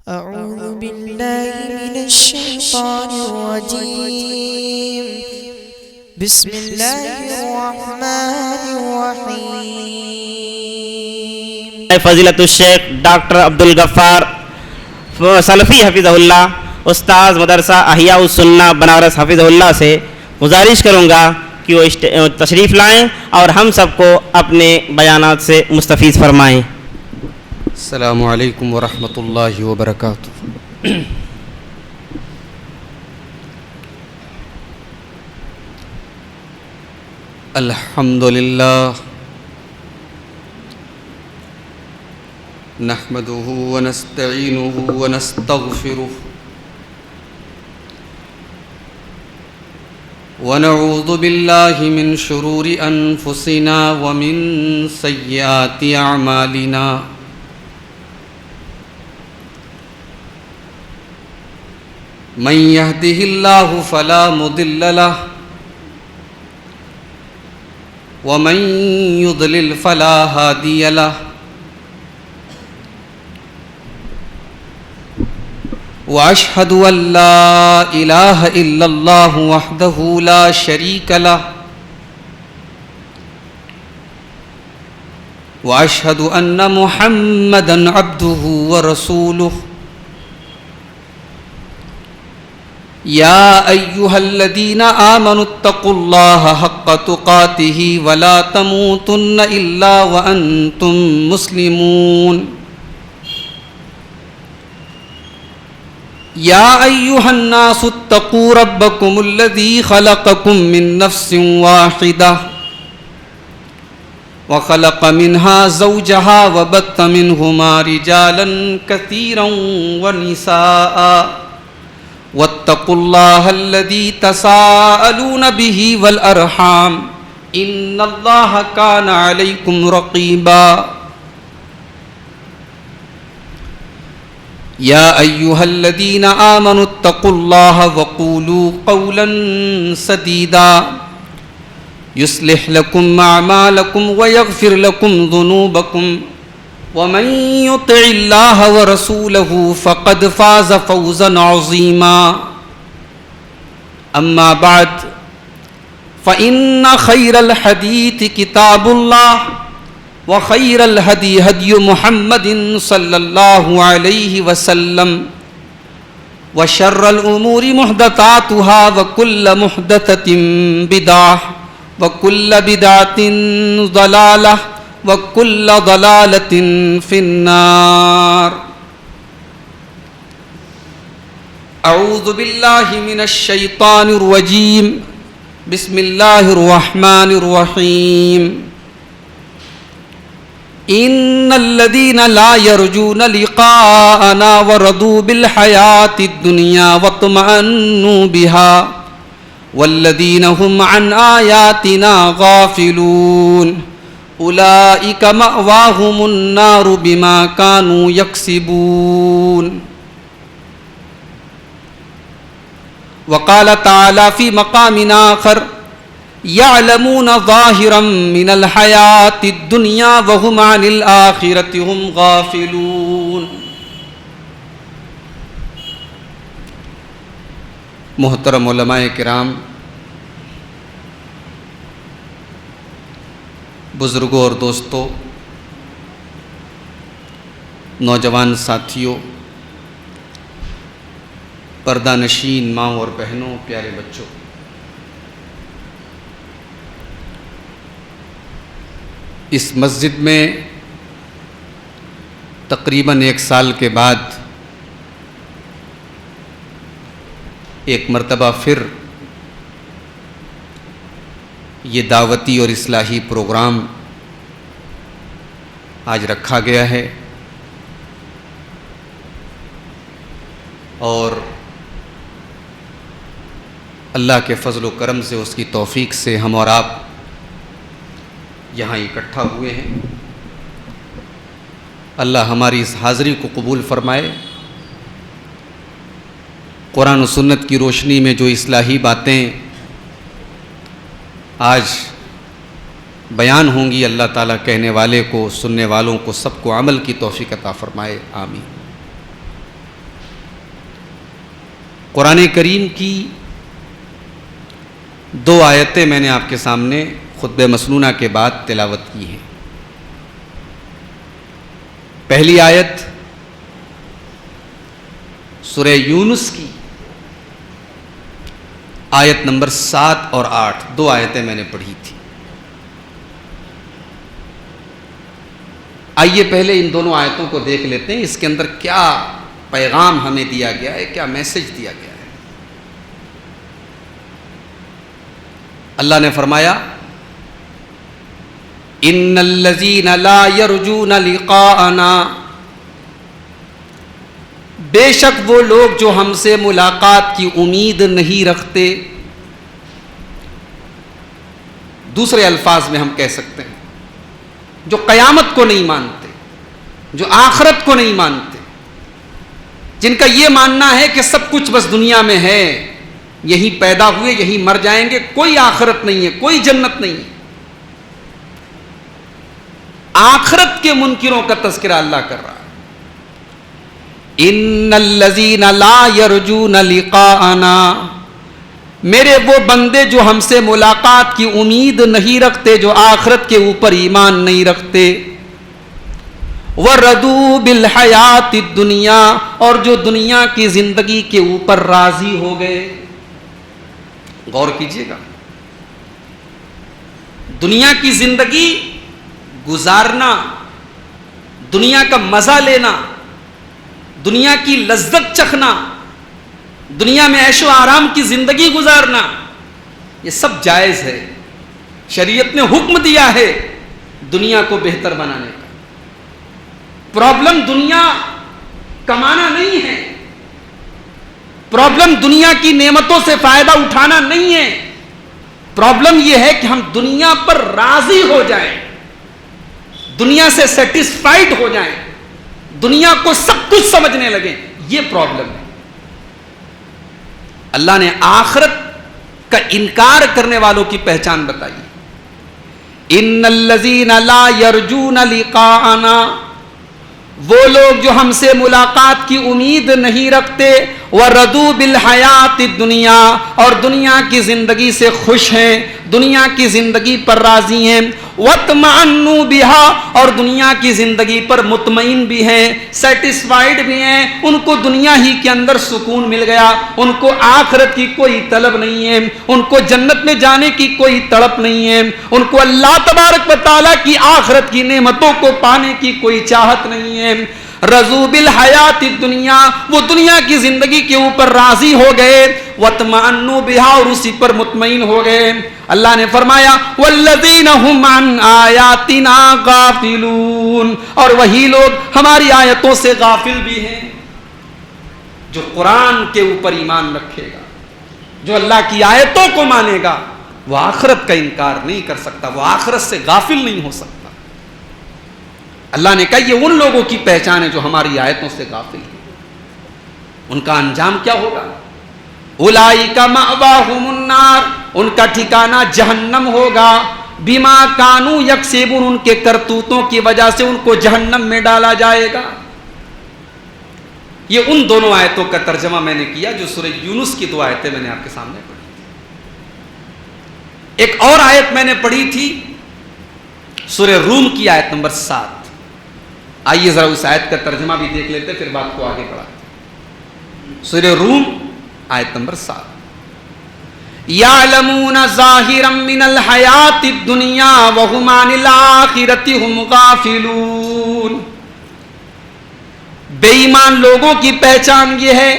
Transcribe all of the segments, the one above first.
أعوذ بالله من الشيطان الرجيم بسم الله الرحمن الرحيم فضیلت الشیخ ڈاکٹر عبدالغفار سلفی حفظہ اللہ استاذ مدرسہ احیاء السنہ بنارس حفظہ اللہ سے گزارش کروں گا کہ وہ تشریف لائیں اور ہم سب کو اپنے بیانات سے مستفیض فرمائیں. السلام علیکم ورحمۃ اللہ وبرکاتہ. الحمد للہ نحمده ونستعینه ونستغفره ونعوذ باللہ من شرور انفسنا ومن سیئات اعمالنا من يهده الله فلا مضل له ومن يضلل فلا هادي له وأشهد أن لا إله إلا الله وحده لا شريك له وأشهد أن محمدا عبده ورسوله. يا أيها الذين آمنوا اتقوا الله حق تقاته ولا تموتن إلا وأنتم مسلمون. يا أيها الناس اتقوا ربكم الذي خلقكم من نفس واحدة وخلق منها زوجها وبث منهما رجالا كثيرا ونساء واتقوا الله الذي تساءلون به والأرحام إن الله كان عليكم رقيبا. يا أيها الذين آمنوا اتقوا الله وقولوا قولا سديدا يصلح لكم أعمالكم ويغفر لكم ذنوبكم ومن يطع الله ورسوله فقد فاز فوزا عظيما. أما بعد فإن خير الحديث كتاب الله وخير الهدي هدي محمد صلى الله عليه وسلم وشر الأمور محدثاتها وكل محدثة بدعة وكل بدعة ضلالة وكل ضلالة في النار. أعوذ بالله من الشيطان الرجيم بسم الله الرحمن الرحيم. إن الذين لا يرجون لقاءنا ورضوا بالحياة الدنيا واطمأنوا بها والذين هم عن آياتنا غافلون أولئك مأواهم النار بما كانوا يكسبون. وقال تعالى في مقام آخر يعلمون ظاهرا من الحياة الدنيا وهم عن الآخرة هم غافلون. محترم علماء کرام، بزرگوں اور دوستوں، نوجوان ساتھیوں، پردہ نشین ماں اور بہنوں، پیارے بچوں، اس مسجد میں تقریباً 1 سال کے بعد ایک مرتبہ پھر یہ دعوتی اور اصلاحی پروگرام آج رکھا گیا ہے، اور اللہ کے فضل و کرم سے، اس کی توفیق سے ہم اور آپ یہاں اکٹھا ہوئے ہیں. اللہ ہماری اس حاضری کو قبول فرمائے. قرآن و سنت کی روشنی میں جو اصلاحی باتیں آج بیان ہوں گی، اللہ تعالیٰ کہنے والے کو، سننے والوں کو، سب کو عمل کی توفیق عطا فرمائے. آمین. قرآن کریم کی 2 آیتیں میں نے آپ کے سامنے خطبہ مسنونہ کے بعد تلاوت کی ہیں. پہلی آیت سورہ یونس کی آیت نمبر 7 اور 8 2 آیتیں میں نے پڑھی تھی. آئیے پہلے ان دونوں آیتوں کو دیکھ لیتے ہیں، اس کے اندر کیا پیغام ہمیں دیا گیا ہے، کیا میسج دیا گیا ہے. اللہ نے فرمایا ان الذین لا یرجون لقاءنا، بے شک وہ لوگ جو ہم سے ملاقات کی امید نہیں رکھتے. دوسرے الفاظ میں ہم کہہ سکتے ہیں جو قیامت کو نہیں مانتے، جو آخرت کو نہیں مانتے، جن کا یہ ماننا ہے کہ سب کچھ بس دنیا میں ہے، یہیں پیدا ہوئے یہیں مر جائیں گے، کوئی آخرت نہیں ہے، کوئی جنت نہیں ہے. آخرت کے منکروں کا تذکرہ اللہ کر رہا ہے. ان الذین لا یرجون لقاءنا، میرے وہ بندے جو ہم سے ملاقات کی امید نہیں رکھتے، جو آخرت کے اوپر ایمان نہیں رکھتے. وردوا بالحیات الدنیا، اور جو دنیا کی زندگی کے اوپر راضی ہو گئے. غور کیجئے گا، دنیا کی زندگی گزارنا، دنیا کا مزہ لینا، دنیا کی لذت چکھنا، دنیا میں عیش و آرام کی زندگی گزارنا، یہ سب جائز ہے. شریعت نے حکم دیا ہے دنیا کو بہتر بنانے کا. پرابلم دنیا کمانا نہیں ہے، پرابلم دنیا کی نعمتوں سے فائدہ اٹھانا نہیں ہے. پرابلم یہ ہے کہ ہم دنیا پر راضی ہو جائیں، دنیا سے سیٹسفائیڈ ہو جائیں، دنیا کو سب کچھ سمجھنے لگیں. یہ پرابلم ہے. اللہ نے آخرت کا انکار کرنے والوں کی پہچان بتائی. ان الذین لا یرجون لقاءنا، وہ لوگ جو ہم سے ملاقات کی امید نہیں رکھتے. وردوا بالحیات الدنیا، اور دنیا کی زندگی سے خوش ہیں، دنیا کی زندگی پر راضی ہیں. واطمأنوا بها، اور دنیا کی زندگی پر مطمئن بھی ہیں، سیٹسفائیڈ بھی ہیں. ان کو دنیا ہی کے اندر سکون مل گیا، ان کو آخرت کی کوئی طلب نہیں ہے، ان کو جنت میں جانے کی کوئی تڑپ نہیں ہے، ان کو اللہ تبارک و تعالیٰ کی آخرت کی نعمتوں کو پانے کی کوئی چاہت نہیں ہے. رضوا بالحیات الدنیا، وہ دنیا کی زندگی کے اوپر راضی ہو گئے. واطمأنوا بها، اور اسی پر مطمئن ہو گئے. اللہ نے فرمایا والذین هم عن آیاتنا غافلون، اور وہی لوگ ہماری آیتوں سے غافل بھی ہیں. جو قرآن کے اوپر ایمان رکھے گا، جو اللہ کی آیتوں کو مانے گا، وہ آخرت کا انکار نہیں کر سکتا، وہ آخرت سے غافل نہیں ہو سکتا. اللہ نے کہا یہ ان لوگوں کی پہچان ہے جو ہماری آیتوں سے غافل ہیں. ان کا انجام کیا ہوگا؟ اولئک مأواہم النار، ان کا ٹھکانہ جہنم ہوگا. بما کانوا یکسبون، ان کے کرتوتوں کی وجہ سے ان کو جہنم میں ڈالا جائے گا. یہ ان دونوں آیتوں کا ترجمہ میں نے کیا جو سورہ یونس کی 2 آیتیں میں نے آپ کے سامنے پڑھی. ایک اور آیت میں نے پڑھی تھی سورہ روم کی آیت نمبر 7. آئیے ذرا اس آیت کا ترجمہ بھی دیکھ لیتے پھر بات کو آگے بڑھاتے. سورہ روم آیت نمبر 7. یعلمون ظاہرا من الحیات الدنیا وہم عن الآخرۃ ہم غافلون. بے ایمان لوگوں کی پہچان یہ ہے،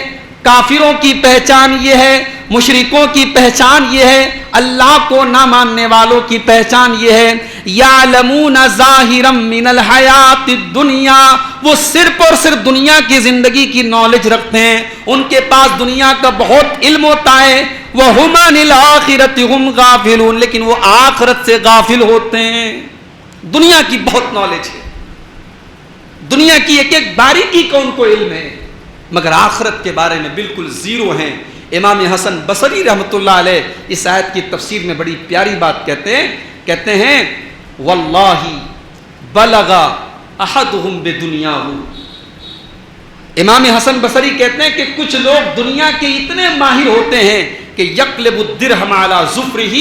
کافروں کی پہچان یہ ہے، مشرکوں کی پہچان یہ ہے، اللہ کو نہ ماننے والوں کی پہچان یہ ہے. یعلمون ظاہرا من الحیات الدنیا، وہ صرف اور صرف دنیا کی زندگی کی نالج رکھتے ہیں، ان کے پاس دنیا کا بہت علم ہوتا ہے. وہم عن الآخرۃ ہم غافلون، لیکن وہ آخرت سے غافل ہوتے ہیں. دنیا کی بہت نالج ہے، دنیا کی ایک ایک باریکی کا ان کو علم ہے، مگر آخرت کے بارے میں بالکل زیرو ہیں. امام حسن بصری رحمۃ اللہ علیہ اس آیت کی تفسیر میں بڑی پیاری بات کہتے ہیں واللہ بلغ احدہم بدنیاہ. امام حسن بصری کہتے ہیں کہ کچھ لوگ دنیا کے اتنے ماہر ہوتے ہیں کہ یقلب الدرہم علی ظفرہ،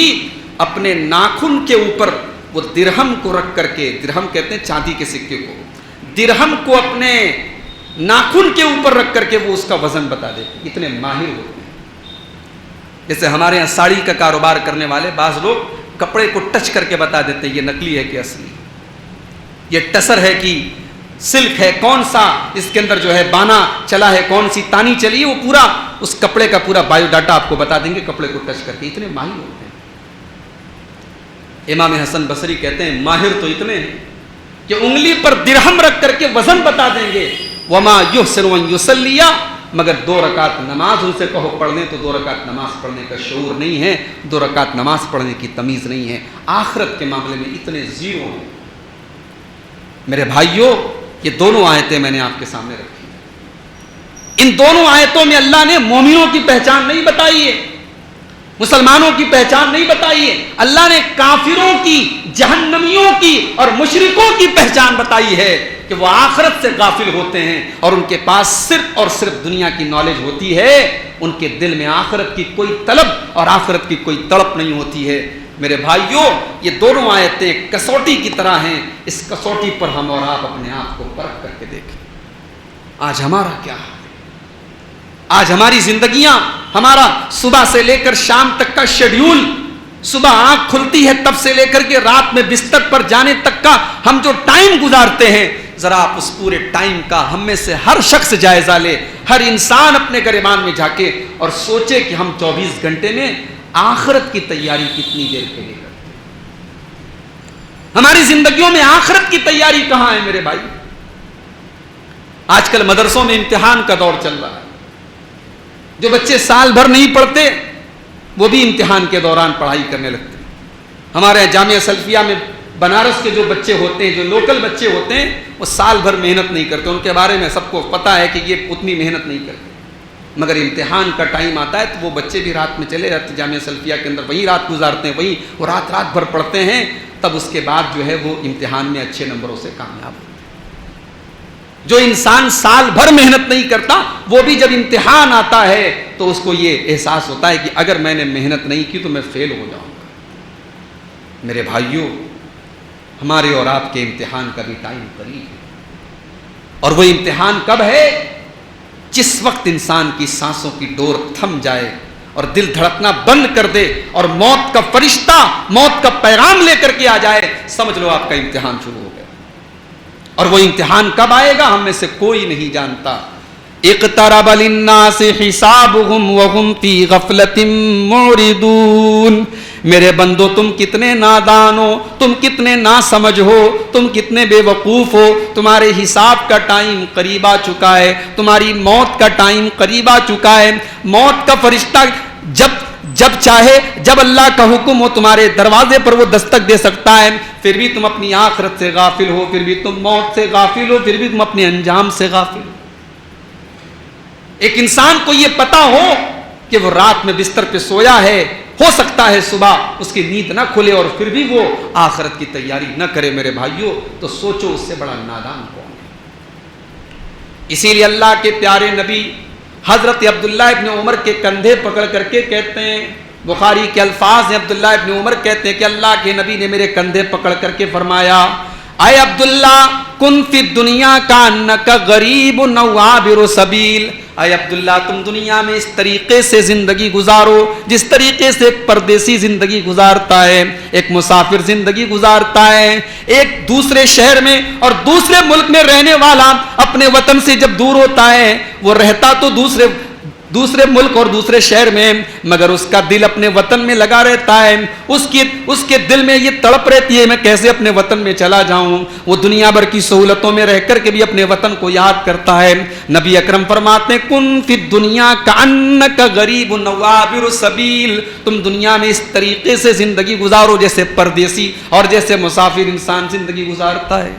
اپنے ناخن کے اوپر وہ درہم کو رکھ کر کے، درہم کہتے ہیں چاندی کے سکے کو، درہم کو اپنے ناخن کے اوپر رکھ کر کے وہ اس کا وزن بتا دیتے، اتنے ماہر ہوتے ہیں۔ جیسے ہمارے یہاں ساڑی کا کاروبار کرنے والے بعض لوگ کپڑے کو ٹچ کر کے بتا دیتے ہیں یہ نکلی ہے کہ اصلی، یہ ٹسر ہے کہ سلک ہے، کون سا اس کے اندر جو ہے بانا چلا ہے، کون سی تانی چلی ہے، وہ پورا اس کپڑے کا پورا بایو ڈاٹا آپ کو بتا دیں گے کپڑے کو ٹچ کر کے، اتنے ماہر ہوتے ہیں۔ امام حسن بصری کہتے ہیں ماہر تو اتنے ہیں کہ انگلی پر درہم رکھ کر کے وزن بتا دیں گے، وما یحسن ان یصلی، مگر 2 رکعت نماز ان سے کہو پڑھ لیں تو 2 رکعت نماز پڑھنے کا شعور نہیں ہے، 2 رکعت نماز پڑھنے کی تمیز نہیں ہے، آخرت کے معاملے میں اتنے زیرو ہیں۔ میرے بھائیوں، یہ دونوں آیتیں میں نے آپ کے سامنے رکھی، ان دونوں آیتوں میں اللہ نے مومنوں کی پہچان نہیں بتائی ہے، مسلمانوں کی پہچان نہیں بتائی ہے، اللہ نے کافروں کی، جہنمیوں کی اور مشرکوں کی پہچان بتائی ہے کہ وہ آخرت سے غافل ہوتے ہیں اور ان کے پاس صرف اور صرف دنیا کی نالج ہوتی ہے، ان کے دل میں آخرت کی کوئی طلب اور آخرت کی کوئی تڑپ نہیں ہوتی ہے۔ میرے بھائیوں، یہ دونوں آیتیں کسوٹی کی طرح ہیں، اس کسوٹی پر ہم اور آپ اپنے آپ کو پرکھ کر کے دیکھیں۔ آج ہمارا کیا ہے؟ آج ہماری زندگیاں، ہمارا صبح سے لے کر شام تک کا شیڈیول، صبح آنکھ کھلتی ہے تب سے لے کر کے رات میں بستر پر جانے تک کا ہم جو ٹائم گزارتے ہیں، ذرا آپ اس پورے ٹائم کا ہم میں سے ہر شخص جائزہ لے، ہر انسان اپنے گریبان میں جھانکے اور سوچے کہ ہم 24 گھنٹے میں آخرت کی تیاری کتنی دیر کے لیے کرتے ہیں۔ ہماری زندگیوں میں آخرت کی تیاری کہاں ہے میرے بھائی؟ آج کل مدرسوں میں امتحان کا دور چل رہا ہے، جو بچے سال بھر نہیں پڑھتے وہ بھی امتحان کے دوران پڑھائی کرنے لگتے ہیں۔ ہمارے جامعہ سلفیہ میں بنارس کے جو بچے ہوتے ہیں، جو لوکل بچے ہوتے ہیں، وہ سال بھر محنت نہیں کرتے، ان کے بارے میں سب کو پتہ ہے کہ یہ اتنی محنت نہیں کرتے، مگر امتحان کا ٹائم آتا ہے تو وہ بچے بھی رات میں چلے جاتے جامعہ سلفیہ کے اندر، وہی رات گزارتے ہیں، وہی وہ رات بھر پڑھتے ہیں، تب اس کے بعد جو ہے وہ امتحان میں اچھے نمبروں سے کامیاب ہوتے ہیں۔ جو انسان سال بھر محنت نہیں کرتا، وہ بھی جب امتحان آتا ہے تو اس کو یہ احساس ہوتا ہے کہ اگر میں نے محنت نہیں کی تو میں فیل ہو جاؤں گا۔ میرے بھائیوں، ہمارے اور آپ کے امتحان کا بھی ٹائم قریب ہے، اور وہ امتحان کب ہے؟ جس وقت انسان کی سانسوں کی ڈور تھم جائے اور دل دھڑکنا بند کر دے اور موت کا فرشتہ موت کا پیغام لے کر کے آ جائے، سمجھ لو آپ کا امتحان شروع ہو گیا۔ اور وہ امتحان کب آئے گا ہم میں سے کوئی نہیں جانتا۔ اقترب للناس حسابهم وهم في غفلة معرضون۔ میرے بندو، تم کتنے نادان ہو، تم کتنے ناسمجھ ہو، تم کتنے بے وقوف ہو، تمہارے حساب کا ٹائم قریب آ چکا ہے، تمہاری موت کا ٹائم قریب آ چکا ہے۔ موت کا فرشتہ جب چاہے، جب اللہ کا حکم ہو، تمہارے دروازے پر وہ دستک دے سکتا ہے، پھر بھی تم اپنی آخرت سے غافل ہو، پھر بھی تم موت سے غافل ہو، پھر بھی تم اپنے انجام سے غافل ہو۔ ایک انسان کو یہ پتا ہو کہ وہ رات میں بستر پہ سویا ہے، ہو سکتا ہے صبح اس کی نیند نہ کھلے اور پھر بھی وہ آخرت کی تیاری نہ کرے، میرے بھائیوں، تو سوچو اس سے بڑا نادان کون ہے۔ اسی لیے اللہ کے پیارے نبی حضرت عبداللہ ابن عمر کے کندھے پکڑ کر کے کہتے ہیں، بخاری کے الفاظ ہیں، عبداللہ ابن عمر کہتے ہیں کہ اللہ کے نبی نے میرے کندھے پکڑ کر کے فرمایا، اے عبداللہ کن فی الدنیا کانک غریب او عابر سبیل۔ اے عبداللہ، تم دنیا میں اس طریقے سے زندگی گزارو جس طریقے سے ایک پردیسی زندگی گزارتا ہے، ایک مسافر زندگی گزارتا ہے۔ ایک دوسرے شہر میں اور دوسرے ملک میں رہنے والا اپنے وطن سے جب دور ہوتا ہے، وہ رہتا تو دوسرے ملک اور دوسرے شہر میں، مگر اس کا دل اپنے وطن میں لگا رہتا ہے، اس کے دل میں یہ تڑپ رہتی ہے میں کیسے اپنے وطن میں چلا جاؤں۔ وہ دنیا بھر کی سہولتوں میں رہ کر کے بھی اپنے وطن کو یاد کرتا ہے۔ نبی اکرم فرماتے ہیں، کن فی الدنیا کانک غریب او عابر سبیل۔ تم دنیا میں اس طریقے سے زندگی گزارو جیسے پردیسی اور جیسے مسافر انسان زندگی گزارتا ہے۔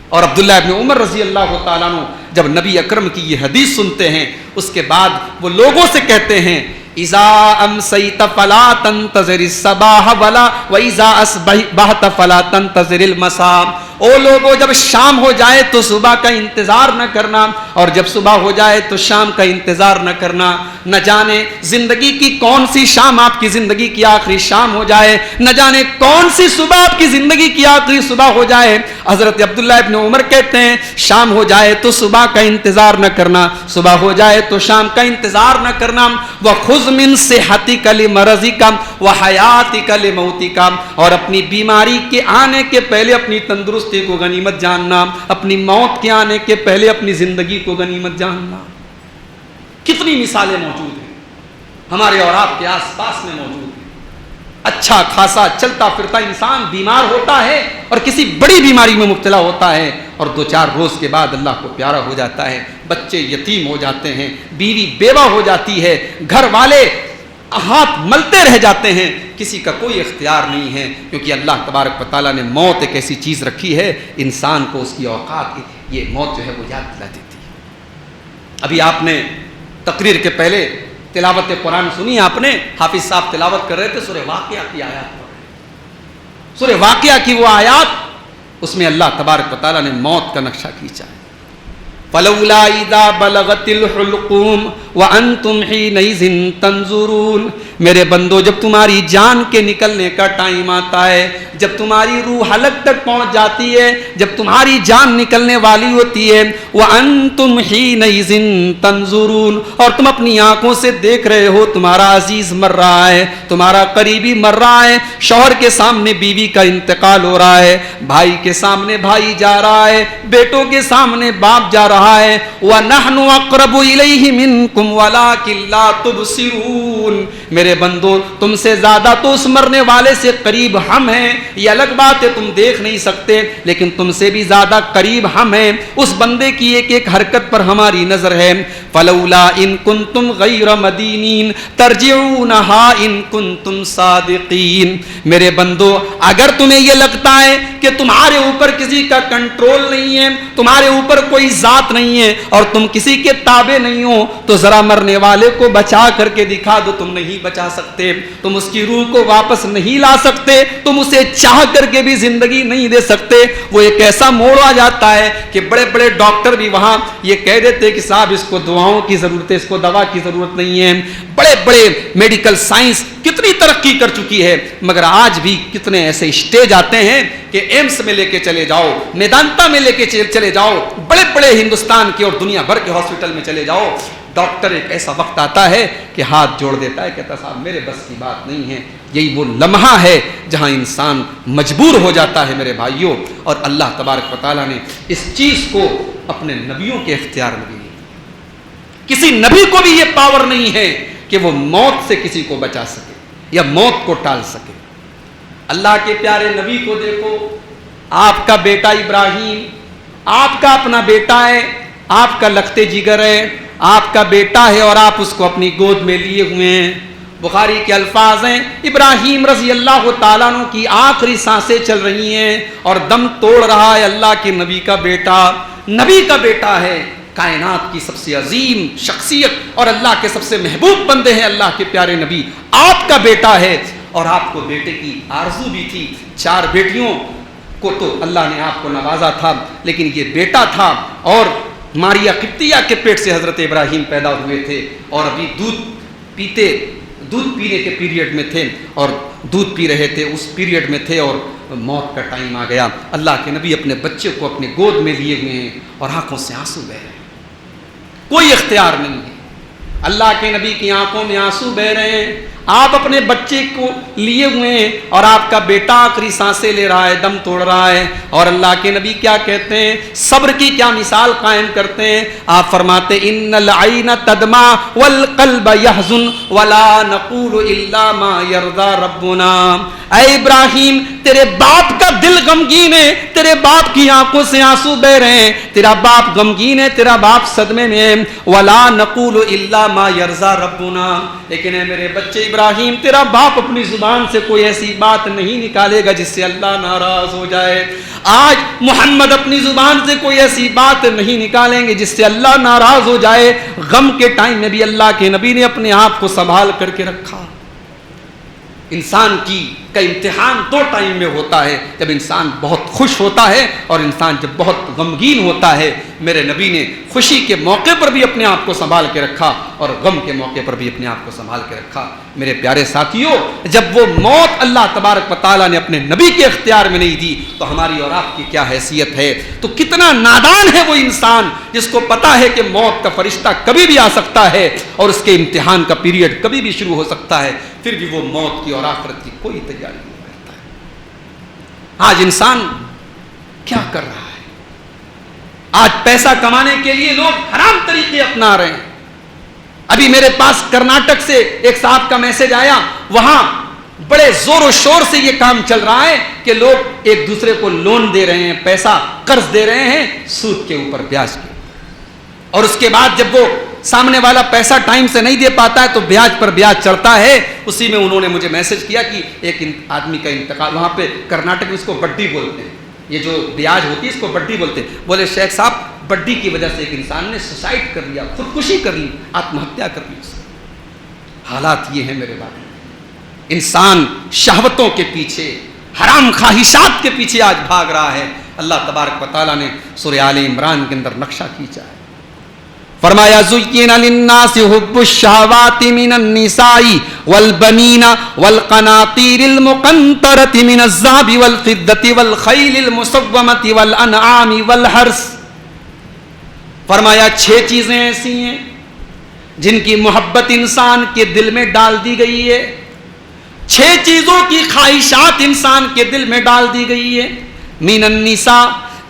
اور عبداللہ ابن عمر رضی اللہ تعالیٰ عنہ جب نبی اکرم کی یہ حدیث سنتے ہیں، اس کے بعد وہ لوگوں سے کہتے ہیں، اذا امسیت فلا تنتظر الصباح ولا واذا اصبحت فلا تنتظر المساء۔ او لوگوں جب شام ہو جائے تو صبح کا انتظار نہ کرنا، اور جب صبح ہو جائے تو شام کا انتظار نہ کرنا. نہ جانے زندگی کی کون سی شام آپ کی زندگی کی آخری شام ہو جائے، نہ جانے کون سی صبح آپ کی زندگی کی آخری صبح ہو جائے. حضرت عبداللہ ابن عمر کہتے ہیں شام ہو جائے تو صبح کا انتظار نہ کرنا، صبح ہو جائے تو شام کا انتظار نہ کرنا. وَخُذْ مِنْ صِحَّتِكَ لِمَرَضِكَ وَحَيَاتِكَ لِمَوْتِكَ، اور اپنی بیماری کے آنے کے پہلے اپنی تندرستی کو غنیمت جاننا، اپنی موت کے آنے کے پہلے اپنی زندگی کو غنیمت جاننا. کتنی مثالیں موجود ہیں ہمارے اور آپ کے آس پاس میں موجود ہیں. اچھا خاصا چلتا پھرتا انسان بیمار ہوتا ہے اور کسی بڑی بیماری میں مبتلا ہوتا ہے، اور 2-4 روز کے بعد اللہ کو پیارا ہو جاتا ہے، بچے یتیم ہو جاتے ہیں، بیوی بیوہ ہو جاتی ہے، گھر والے ہاتھ ملتے رہ جاتے ہیں، کسی کا کوئی اختیار نہیں ہے، کیونکہ اللہ تبارک و تعالیٰ نے موت ایک ایسی چیز رکھی ہے انسان کو اس کی اوقات یہ موت جو ہے وہ یاد دلا دیتی ہے. ابھی آپ نے تقریر کے پہلے تلاوت قرآن سنی آپ نے، حافظ صاحب تلاوت کر رہے تھے سورہ واقعہ کی آیات پڑھ رہے. سورہ واقعہ کی وہ آیات، اس میں اللہ تبارک و تعالیٰ نے موت کا نقشہ کھینچا ہے. فَلَوْلَا إِذَا بَلَغَتِ الْحُلْقُومَ وَأَنْتُمْ حِينَئِذٍ تَنْظُرُونَ، میرے بندو جب تمہاری جان کے نکلنے کا ٹائم آتا ہے، جب تمہاری روح حلق تک پہنچ جاتی ہے، جب تمہاری جان نکلنے والی ہوتی ہے، وَأَنْتُمْ حِينَئِذٍ تَنْظُرُونَ، اور تم اپنی آنکھوں سے دیکھ رہے ہو تمہارا عزیز مر رہا ہے، تمہارا قریبی مر رہا ہے، شوہر کے سامنے بیوی کا انتقال ہو رہا ہے، بھائی کے سامنے بھائی جا رہا ہے، بیٹوں کے سامنے باپ جا رہا ہے. وَنَحْنُ أَقْرَبُ إِلَيْهِ مِنْكُمْ وَلَكِنْ لَا تُبْصِرُونَ، میرے بندو تم سے زیادہ تو اس مرنے والے سے قریب ہم ہیں، یہ الگ بات ہے تم دیکھ نہیں سکتے، لیکن تم سے بھی زیادہ قریب ہم ہیں، اس بندے کی ایک ایک حرکت پر ہماری نظر ہے. فَلَوْلَا إِن كُنْتُمْ غَيْرَ مَدِينِينَ تَرْجِعُونَهَا إِن كُنْتُمْ صَادِقِينَ، میرے بندو اگر تمہیں یہ لگتا ہے کہ تمہارے اوپر کسی کا کنٹرول نہیں ہے، تمہارے اوپر کوئی ذات نہیں ہے اور تم کسی کے تابع نہیں ہو، تو ذرا مرنے والے کو بچا کر کے دکھا دو. تم نہیں بچا سکتے، تم اس کی روح کو واپس نہیں لا سکتے، تم اسے چاہ کر کے بھی زندگی نہیں دے سکتے. وہ ایک ایسا موڑ آ جاتا ہے کہ بڑے بڑے ڈاکٹر بھی وہاں یہ کہہ دیتے کہ صاحب اس کو دعاؤں کی ضرورت ہے، اس کو دوا کی ضرورت نہیں ہے. بڑے بڑے میڈیکل سائنس کتنی ترقی کر چکی ہے، مگر آج بھی کتنے ایسے اسٹیج آتے ہیں کہ ایمس میں لے کے چلے جاؤ، میدانتا میں لے کے چلے جاؤ، بڑے بڑے ہندوستان کے اور دنیا بھر کے ہاسپٹل میں چلے جاؤ، ڈاکٹر ایک ایسا وقت آتا ہے کہ ہاتھ جوڑ دیتا ہے، کہتا صاحب میرے بس کی بات نہیں ہے. یہی وہ لمحہ ہے جہاں انسان مجبور ہو جاتا ہے میرے بھائیوں، اور اللہ تبارک و تعالیٰ نے اس چیز کو اپنے نبیوں کے اختیار میں دی. کسی نبی کو بھی یہ پاور نہیں ہے کہ وہ موت سے کسی کو بچا سکے یا موت کو ٹال سکے. اللہ کے پیارے نبی کو دیکھو، آپ کا بیٹا ابراہیم، آپ کا اپنا بیٹا ہے، آپ کا لختے جگر ہے، آپ کا بیٹا ہے اور آپ اس کو اپنی گود میں لیے ہوئے ہیں. بخاری کے الفاظ ہیں، ابراہیم رضی اللہ تعالیٰ عنہ کی آخری سانسیں چل رہی ہیں اور دم توڑ رہا ہے اللہ کے نبی کا بیٹا. نبی کا بیٹا ہے، کائنات کی سب سے عظیم شخصیت اور اللہ کے سب سے محبوب بندے ہیں اللہ کے پیارے نبی، آپ کا بیٹا ہے. اور آپ کو بیٹے کی آرزو بھی تھی، 4 بیٹیوں کو تو اللہ نے آپ کو نوازا تھا، لیکن یہ بیٹا تھا اور ماریا قبطیہ کے پیٹ سے حضرت ابراہیم پیدا ہوئے تھے اور ابھی دودھ پینے کے پیریڈ میں تھے اور دودھ پی رہے تھے، اس پیریڈ میں تھے اور موت کا ٹائم آ گیا. اللہ کے نبی اپنے بچے کو اپنے گود میں لیے ہوئے ہیں اور آنکھوں سے آنسو بہ رہے ہیں، کوئی اختیار نہیں ہے. اللہ کے نبی کی آنکھوں میں آنسو بہ رہے ہیں، آپ اپنے بچے کو لیے ہوئے ہیں اور آپ کا بیٹا آخری سانسیں لے رہا ہے، دم توڑ رہا ہے. اور اللہ کے نبی کیا کہتے ہیں، صبر کی کیا مثال قائم کرتے ہیں. آپ فرماتے ان العین تدمع والقلب يحزن ولا نقول الا ما يرضى ربنا. اے ابراہیم تیرے باپ کا دل غمگین ہے، تیرے باپ کی آنکھوں سے آنسو بہ رہے ہیں، تیرا باپ غمگین ہے، تیرا باپ صدمے میں ہے. ولا نقول الا ما يرضى ربنا، لیکن اے میرے بچے ابراہیم تیرا باپ اپنی زبان سے کوئی ایسی بات نہیں نکالے گا جس سے اللہ ناراض ہو جائے. آج محمد اپنی زبان سے کوئی ایسی بات نہیں نکالیں گے جس سے اللہ ناراض ہو جائے. غم کے ٹائم میں بھی اللہ کے نبی نے اپنے آپ کو سنبھال کر کے رکھا. انسان کا امتحان دو ٹائم میں ہوتا ہے، جب انسان بہت خوش ہوتا ہے اور انسان جب بہت غمگین ہوتا ہے۔ میرے نبی نے خوشی کے موقع پر بھی اپنے آپ کو سنبھال کے رکھا اور غم کے موقع پر بھی اپنے آپ کو سنبھال کے رکھا۔ میرے پیارے ساتھیوں، جب وہ موت اللہ تبارک و تعالیٰ نے اپنے نبی کے اختیار میں نہیں دی تو ہماری اور آپ کی کیا حیثیت ہے؟ تو کتنا نادان ہے وہ انسان جس کو پتا ہے کہ موت کا فرشتہ کبھی بھی آ سکتا ہے اور اس کے امتحان کا پیریڈ کبھی بھی شروع ہو سکتا ہے، پھر بھی وہ موت کی اور آخرت کی کوئی تیاری نہیں کرتا ہے۔ آج انسان کیا کر رہا ہے؟ آج پیسہ کمانے کے لیے لوگ حرام طریقے اپنا رہے ہیں۔ ابھی میرے پاس کرناٹک سے ایک صاحب کا میسج آیا، وہاں بڑے زور و شور سے یہ کام چل رہا ہے کہ لوگ ایک دوسرے کو لون دے رہے ہیں، پیسہ قرض دے رہے ہیں سود کے اوپر، بیاج کے، اور اس کے بعد جب وہ سامنے والا پیسہ ٹائم سے نہیں دے پاتا ہے تو بیاج پر بیاج چڑھتا ہے۔ اسی میں انہوں نے مجھے میسج کیا کہ ایک آدمی کا انتقال، وہاں پہ کرناٹک میں اس کو بڈی بولتے ہیں، یہ جو بیاج ہوتی ہے اس کو بڈی بولتے ہیں۔ بولے شیخ صاحب بڈی کی وجہ سے ایک انسان نے سوسائڈ کر لیا، خودکشی کر لی، آتم ہتیا کر لی۔ حالات یہ ہیں میرے بھائی، انسان شہوتوں کے پیچھے، حرام خواہشات کے پیچھے آج بھاگ رہا ہے۔ اللہ تبارک و تعالیٰ نے سورہ آل عمران کے اندر نقشہ کھینچا ہے، فرمایا زُيِّنَ لِلنَّاسِ حُبُّ الشَّهَوَاتِ مِنَ النِّسَاءِ وَالْبَنِينَ وَالْقَنَاطِيرِ الْمُقَنطَرَةِ مِنَ الذَّهَبِ وَالْفِضَّةِ وَالْخَيْلِ الْمُسَوَّمَةِ وَالْأَنْعَامِ وَالْحَرْثِ۔ فرمایا 6 چیزیں ایسی ہیں جن کی محبت انسان کے دل میں ڈال دی گئی ہے، 6 چیزوں کی خواہشات انسان کے دل میں ڈال دی گئی ہے۔ مِنَ النِّسَاء،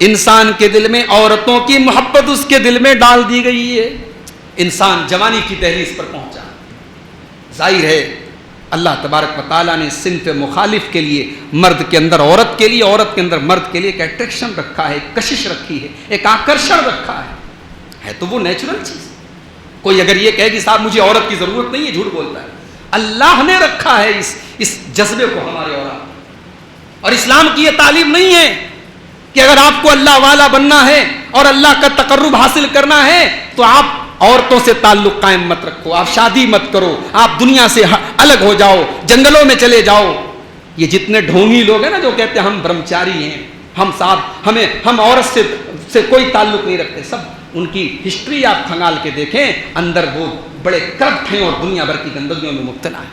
انسان کے دل میں عورتوں کی محبت اس کے دل میں ڈال دی گئی ہے۔ انسان جوانی کی دہلیز پر پہنچا، ظاہر ہے اللہ تبارک و تعالیٰ نے صنف مخالف کے لیے، مرد کے اندر عورت کے لیے، عورت کے اندر مرد کے لیے ایک اٹریکشن رکھا ہے، ایک کشش رکھی ہے، ایک آکرشن رکھا ہے تو وہ نیچرل چیز۔ کوئی اگر یہ کہے کہ صاحب مجھے عورت کی ضرورت نہیں ہے، جھوٹ بولتا ہے۔ اللہ نے رکھا ہے اس جذبے کو ہمارے اور اسلام کی یہ تعلیم نہیں ہے کہ اگر آپ کو اللہ والا بننا ہے اور اللہ کا تقرب حاصل کرنا ہے تو آپ عورتوں سے تعلق قائم مت رکھو، آپ شادی مت کرو، آپ دنیا سے الگ ہو جاؤ، جنگلوں میں چلے جاؤ۔ یہ جتنے ڈھونگی لوگ ہیں نا جو کہتے ہیں ہم برہمچاری ہیں، ہم عورت سے کوئی تعلق نہیں رکھتے، سب ان کی ہسٹری آپ کھنگال کے دیکھیں، اندر وہ بڑے کرپٹ ہیں اور دنیا بھر کی گندگیوں میں مبتلا ہیں۔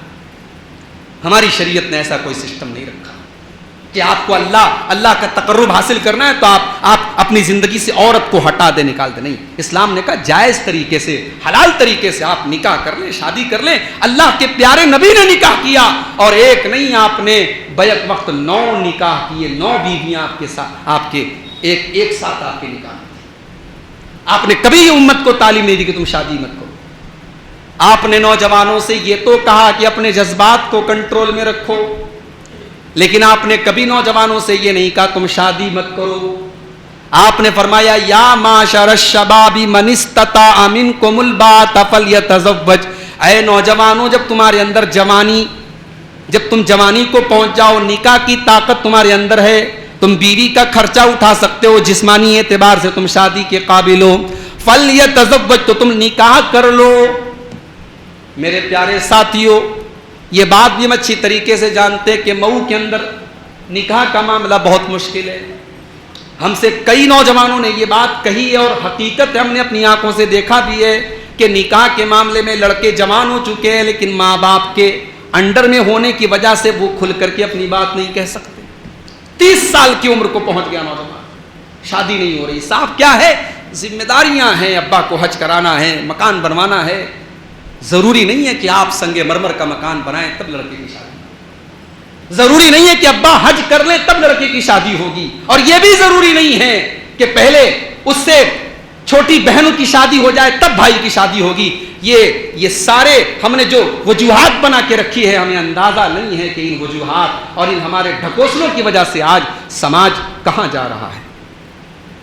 ہماری شریعت نے ایسا کوئی سسٹم نہیں رکھا کہ آپ کو اللہ کا تقرب حاصل کرنا ہے تو آپ اپنی زندگی سے عورت کو ہٹا دے، نکال دے، نہیں۔ اسلام نے کہا جائز طریقے سے، حلال طریقے سے آپ نکاح کر لیں، شادی کر لیں۔ اللہ کے پیارے نبی نے نکاح کیا اور ایک نہیں، آپ نے بیک وقت 9 نکاح کیے، 9 بیویاں آپ کے ساتھ، آپ کے ایک ساتھ آپ کے نکاح کیے۔ آپ نے کبھی امت کو تعلیم نہیں دی کہ تم شادی مت کرو۔ آپ نے نوجوانوں سے یہ تو کہا کہ اپنے جذبات کو کنٹرول میں رکھو، لیکن آپ نے کبھی نوجوانوں سے یہ نہیں کہا تم شادی مت کرو۔ آپ نے فرمایا یا معاشر الشباب من استطاع منکم الباءۃ فلیتزوج، اے نوجوانوں جب تمہارے اندر جب تم جوانی کو پہنچ جاؤ، نکاح کی طاقت تمہارے اندر ہے، تم بیوی کا خرچہ اٹھا سکتے ہو، جسمانی اعتبار سے تم شادی کے قابل ہو، فلیتزوج، تو تم نکاح کر لو۔ میرے پیارے ساتھیوں، یہ بات بھی ہم اچھی طریقے سے جانتے کہ مئو کے اندر نکاح کا معاملہ بہت مشکل ہے۔ ہم سے کئی نوجوانوں نے یہ بات کہی ہے اور حقیقت ہم نے اپنی آنکھوں سے دیکھا بھی ہے کہ نکاح کے معاملے میں لڑکے جوان ہو چکے ہیں لیکن ماں باپ کے انڈر میں ہونے کی وجہ سے وہ کھل کر کے اپنی بات نہیں کہہ سکتے۔ 30 سال کی عمر کو پہنچ گیا نوجوان، شادی نہیں ہو رہی۔ صاحب کیا ہے؟ ذمہ داریاں ہیں، ابا کو حج کرانا ہے، مکان بنوانا ہے۔ ضروری نہیں ہے کہ آپ سنگ مرمر کا مکان بنائیں تب لڑکے کی شادی، ضروری نہیں ہے کہ ابا حج کر لیں تب لڑکے کی شادی ہوگی، اور یہ بھی ضروری نہیں ہے کہ پہلے اس سے چھوٹی بہنوں کی شادی ہو جائے تب بھائی کی شادی ہوگی۔ یہ سارے ہم نے جو وجوہات بنا کے رکھی ہے، ہمیں اندازہ نہیں ہے کہ ان وجوہات اور ان ہمارے ڈھکوسلوں کی وجہ سے آج سماج کہاں جا رہا ہے۔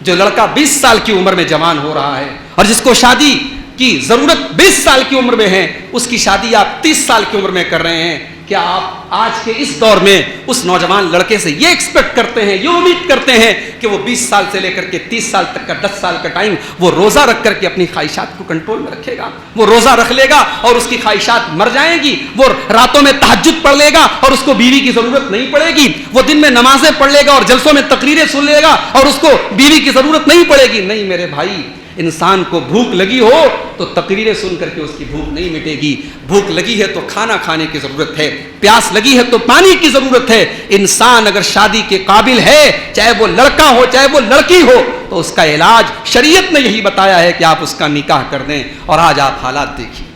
جو لڑکا 20 سال کی عمر میں جوان ہو رہا ہے اور جس کو شادی کی ضرورت 20 سال کی عمر میں ہے، اس کی شادی آپ 30 سال کی عمر میں کر رہے ہیں۔ کیا آپ آج کے اس دور میں اس نوجوان لڑکے سے یہ ایکسپیکٹ کرتے ہیں, یہ امید کرتے ہیں کہ وہ 20 سال سے لے کر کے 30 سال تک کا 10 سال کا ٹائم وہ روزہ رکھ کر کے اپنی خواہشات کو کنٹرول میں رکھے گا؟ وہ روزہ رکھ لے گا اور اس کی خواہشات مر جائیں گی. وہ راتوں میں تہجد پڑھ لے گا اور اس کو بیوی کی ضرورت نہیں پڑے گی. وہ دن میں نمازیں پڑھ لے گا اور جلسوں میں تقریریں سن لے گا اور اس کو بیوی کی ضرورت نہیں پڑے گی. نہیں میرے بھائی, انسان کو بھوک لگی ہو تو تقریریں سن کر کے اس کی بھوک نہیں مٹے گی. بھوک لگی ہے تو کھانا کھانے کی ضرورت ہے, پیاس لگی ہے تو پانی کی ضرورت ہے. انسان اگر شادی کے قابل ہے, چاہے وہ لڑکا ہو چاہے وہ لڑکی ہو, تو اس کا علاج شریعت نے یہی بتایا ہے کہ آپ اس کا نکاح کر دیں. اور آج آپ حالات دیکھیے,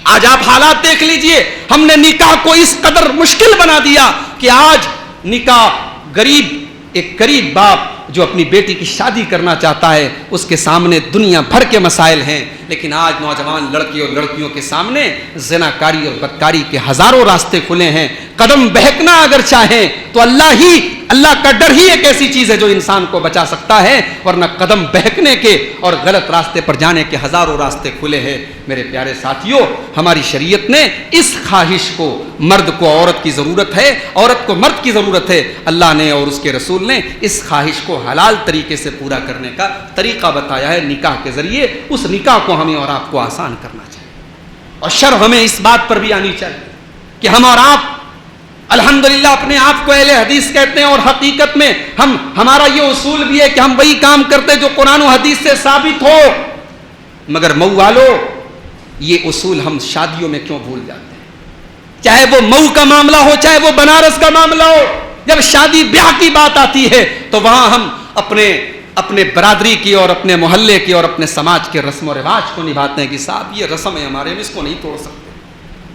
آج آپ حالات دیکھ لیجئے. ہم نے نکاح کو اس قدر مشکل بنا دیا کہ آج نکاح ایک غریب باپ جو اپنی بیٹی کی شادی کرنا چاہتا ہے, اس کے سامنے دنیا بھر کے مسائل ہیں, لیکن آج نوجوان لڑکی اور لڑکیوں کے سامنے زناکاری اور بدکاری کے ہزاروں راستے کھلے ہیں. قدم بہکنا اگر چاہیں تو اللہ کا ڈر ہی ایک ایسی چیز ہے جو انسان کو بچا سکتا ہے, ورنہ قدم بہکنے کے اور غلط راستے پر جانے کے ہزاروں راستے کھلے ہیں. میرے پیارے ساتھیوں, ہماری شریعت نے اس خواہش کو, مرد کو عورت کی ضرورت ہے, عورت کو مرد کی ضرورت ہے, اللہ نے اور اس کے رسول نے اس خواہش کو حلال طریقے سے پورا کرنے کا طریقہ بتایا ہے نکاح کے ذریعے. اس نکاح کو ہمیں اور آپ کو آسان کرنا چاہیے, اور شرع ہمیں اس بات پر بھی آنی چاہیے کہ ہم اور آپ الحمدللہ اپنے آپ کو اہل حدیث کہتے ہیں, اور حقیقت میں ہمارا یہ اصول بھی ہے کہ ہم وہی کام کرتے جو قرآن و حدیث سے ثابت ہو. مگر مئو والو, یہ اصول ہم شادیوں میں کیوں بھول جاتے ہیں؟ چاہے وہ مئو کا معاملہ ہو چاہے وہ بنارس کا معاملہ ہو, جب شادی بیاہ کی بات آتی ہے تو وہاں ہم اپنے برادری کی اور اپنے محلے کی اور اپنے سماج کے رسم و رواج کو نبھاتے ہیں کہ صاحب یہ رسم ہے ہمارے, ہم اس کو نہیں توڑ سکتے.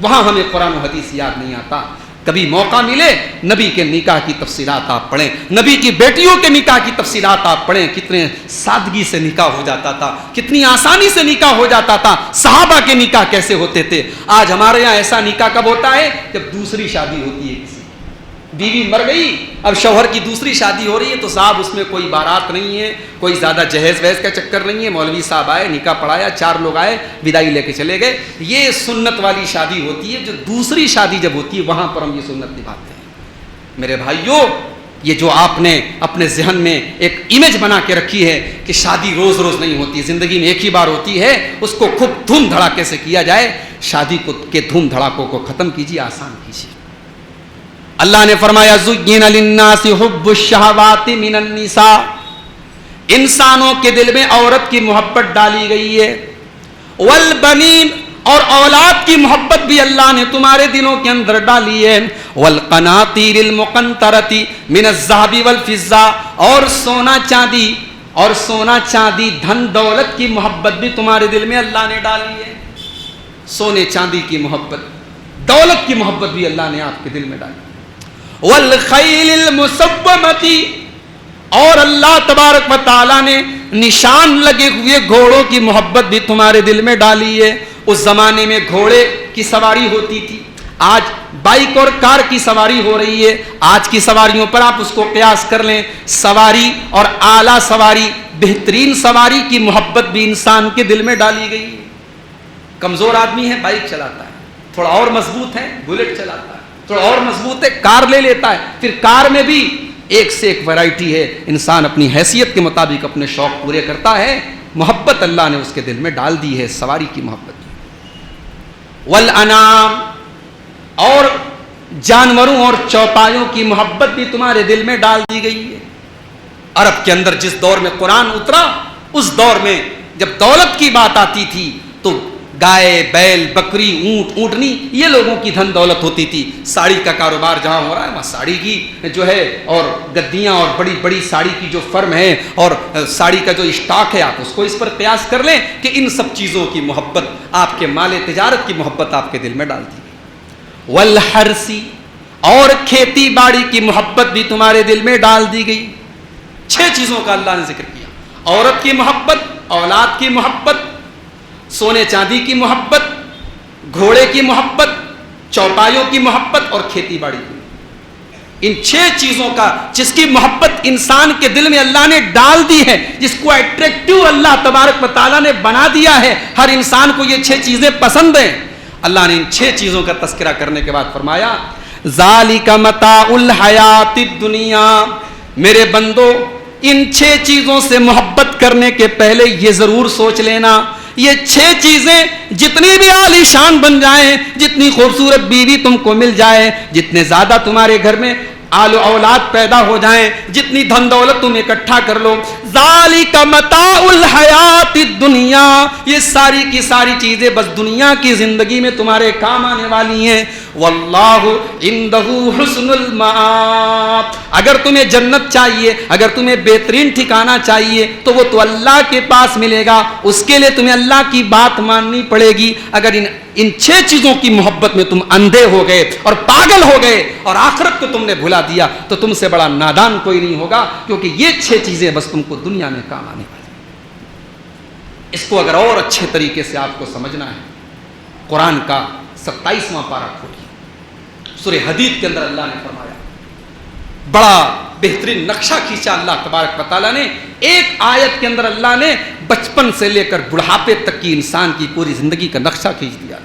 وہاں ہمیں قرآن و حدیث یاد نہیں آتا. کبھی موقع ملے نبی کے نکاح کی تفصیلات آپ پڑھیں, نبی کی بیٹیوں کے نکاح کی تفصیلات آپ پڑھیں. کتنے سادگی سے نکاح ہو جاتا تھا, کتنی آسانی سے نکاح ہو جاتا تھا. صحابہ کے نکاح کیسے ہوتے تھے. آج ہمارے یہاں ایسا نکاح کب ہوتا ہے جب دوسری شادی ہوتی ہے, کسی بیوی مر گئی, اب شوہر کی دوسری شادی ہو رہی ہے, تو صاحب اس میں کوئی بارات نہیں ہے, کوئی زیادہ جہیز وہیز کا چکر نہیں ہے. مولوی صاحب آئے, نکاح پڑھایا, 4 لوگ آئے, بدائی لے کے چلے گئے. یہ سنت والی شادی ہوتی ہے. جو دوسری شادی جب ہوتی ہے وہاں پر ہم یہ سنت نبھاتے ہیں. میرے بھائیوں, یہ جو آپ نے اپنے ذہن میں ایک امیج بنا کے رکھی ہے کہ شادی روز روز نہیں ہوتی, زندگی میں ایک ہی بار ہوتی ہے, اس کو خوب دھوم دھڑاکے سے کیا جائے. شادی کے دھوم دھڑاکوں کو ختم کیجیے, آسان کیجیے. اللہ نے فرمایا زُيِّنَ لِلنَّاسِ حُبُّ الشَّهَوَاتِ مِنَ النِّسَاءِ, انسانوں کے دل میں عورت کی محبت ڈالی گئی ہے. وَالْبَنِينَ, اور اولاد کی محبت بھی اللہ نے تمہارے دلوں کے اندر ڈالی ہے. وَالْقَنَاطِيرِ الْمُقَنطَرَةِ مِنَ الذَّهَبِ وَالْفِضَّةِ, اور سونا چاندی دھن دولت کی محبت بھی تمہارے دل میں اللہ نے ڈالی ہے. سونے چاندی کی محبت, دولت کی محبت بھی اللہ نے آپ کے دل میں ڈالی. والخیل المسومۃ, اور اللہ تبارک و تعالی نے نشان لگے ہوئے گھوڑوں کی محبت بھی تمہارے دل میں ڈالی ہے. اس زمانے میں گھوڑے کی سواری ہوتی تھی, آج بائک اور کار کی سواری ہو رہی ہے. آج کی سواریوں پر آپ اس کو قیاس کر لیں. سواری اور اعلیٰ سواری, بہترین سواری کی محبت بھی انسان کے دل میں ڈالی گئی. کمزور آدمی ہے بائک چلاتا ہے, تھوڑا اور مضبوط ہے بلیٹ چلاتا ہے, تھوڑا اور مضبوط ہے کار لے لیتا ہے. پھر کار میں بھی ایک سے ایک ویرائٹی ہے. انسان اپنی حیثیت کے مطابق اپنے شوق پورے کرتا ہے. محبت اللہ نے اس کے دل میں ڈال دی ہے, سواری کی محبت. والانام, اور جانوروں اور چوپایوں کی محبت بھی تمہارے دل میں ڈال دی گئی ہے. عرب کے اندر جس دور میں قرآن اترا, اس دور میں جب دولت کی بات آتی تھی تو گائے, بیل, بکری, اونٹ, اونٹنی, یہ لوگوں کی دھن دولت ہوتی تھی. ساڑی کا کاروبار جہاں ہو رہا ہے وہاں ساڑی کی جو ہے, اور گدیاں اور بڑی بڑی ساڑی کی جو فرم ہے اور ساڑی کا جو اسٹاک ہے, آپ اس کو اس پر قیاس کر لیں کہ ان سب چیزوں کی محبت, آپ کے مال تجارت کی محبت آپ کے دل میں ڈال دی. والحرسی, اور کھیتی باڑی کی محبت بھی تمہارے دل میں ڈال دی گئی. 6 چیزوں کا اللہ نے ذکر کیا. عورت کی محبت, اولاد کی محبت, سونے چاندی کی محبت, گھوڑے کی محبت, چوپایوں کی محبت اور کھیتی باڑی کی. ان 6 چیزوں کا جس کی محبت انسان کے دل میں اللہ نے ڈال دی ہے, جس کو اٹریکٹیو اللہ تبارک و تعالیٰ نے بنا دیا ہے. ہر انسان کو یہ 6 چیزیں پسند ہیں. اللہ نے ان 6 چیزوں کا تذکرہ کرنے کے بعد فرمایا ذالک متاع الحیات الدنیا، میرے بندو ان 6 چیزوں سے محبت کرنے کے پہلے یہ ضرور سوچ لینا، یہ 6 چیزیں جتنی بھی عالی شان بن جائیں، جتنی خوبصورت بیوی تم کو مل جائے، جتنے زیادہ تمہارے گھر میں آل و اولاد پیدا ہو جائیں، جتنی دھن دولت تم اکٹھا کر لو، ذالک متاع الحیات الدنیا، یہ ساری کی ساری چیزیں بس دنیا کی زندگی میں تمہارے کام آنے والی ہیں، واللہ عندہ حسن المآب، اگر تمہیں جنت چاہیے، اگر تمہیں بہترین ٹھکانہ چاہیے تو وہ تو اللہ کے پاس ملے گا، اس کے لیے تمہیں اللہ کی بات ماننی پڑے گی۔ اگر ان 6 چیزوں کی محبت میں تم اندھے ہو گئے اور پاگل ہو گئے اور آخرت کو تم نے بھلا دیا تو تم سے بڑا نادان کوئی نہیں ہوگا، کیونکہ یہ 6 چیزیں بس تم کو دنیا میں کام آنے والی۔ اس کو اگر اور اچھے طریقے سے آپ کو سمجھنا ہے، قرآن کا 27واں پارہ کھولیے، سورہ حدید کے اندر اللہ نے فرمایا، بڑا بہترین نقشہ کھینچا اللہ تبارک و تعالیٰ نے، ایک آیت کے اندر اللہ نے بچپن سے لے کر بڑھاپے تک کی انسان کی پوری زندگی کا نقشہ کھینچ دیا۔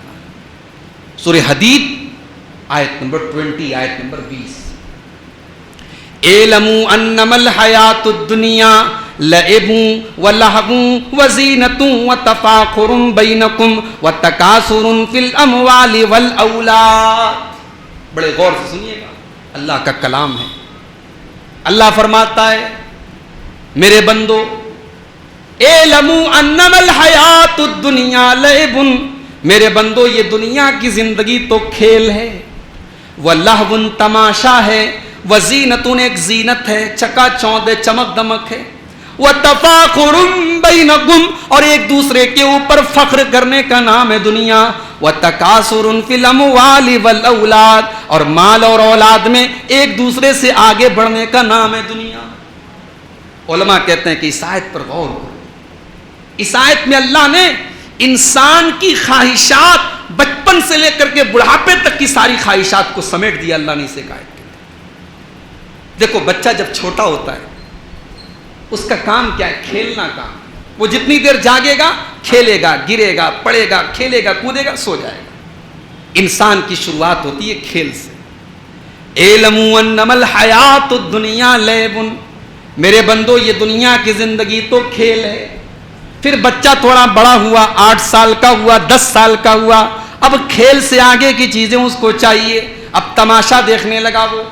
سورہ حدید آیت نمبر 20، آیت نمبر 20، اعلموا انما الحیات الدنیا لعب ولہو وزینۃ وتفاخر بینکم وتکاثر فی الاموال والاولاد۔ بڑے غور سے سنیے گا، اللہ کا کلام ہے۔ اللہ فرماتا ہے میرے بندو اعلموا انما الحیات الدنیا لعب، میرے بندو یہ دنیا کی زندگی تو کھیل ہے، ولہو تماشا ہے، وزینۃ ایک زینت ہے، چکا چوندھ ہے، چمک دمک ہے، وتفاخر بینکم اور ایک دوسرے کے اوپر فخر کرنے کا نام ہے دنیا، وتکاثر فی الاموال والاولاد اور مال اور اولاد میں ایک دوسرے سے آگے بڑھنے کا نام ہے دنیا۔ علماء کہتے ہیں کہ اس آیت پر غور کرو، اس آیت میں اللہ نے انسان کی خواہشات بچپن سے لے کر کے بڑھاپے تک کی ساری خواہشات کو سمیٹ دیا اللہ نے اسے کہا۔ دیکھو بچہ جب چھوٹا ہوتا ہے اس کا کام کیا ہے؟ کھیلنا کام، وہ جتنی دیر جاگے گا کھیلے گا، گرے گا، پڑے گا، کھیلے گا، کودے گا، سو جائے گا۔ انسان کی شروعات ہوتی ہے کھیل سے۔ اعلموا انما الحیات الدنیا لعب، میرے بندو یہ دنیا کی زندگی تو کھیل ہے۔ پھر بچہ تھوڑا بڑا ہوا، 8 سال کا ہوا، 10 سال کا ہوا، اب کھیل سے آگے کی چیزیں اس کو چاہیے، اب تماشا دیکھنے لگا وہ،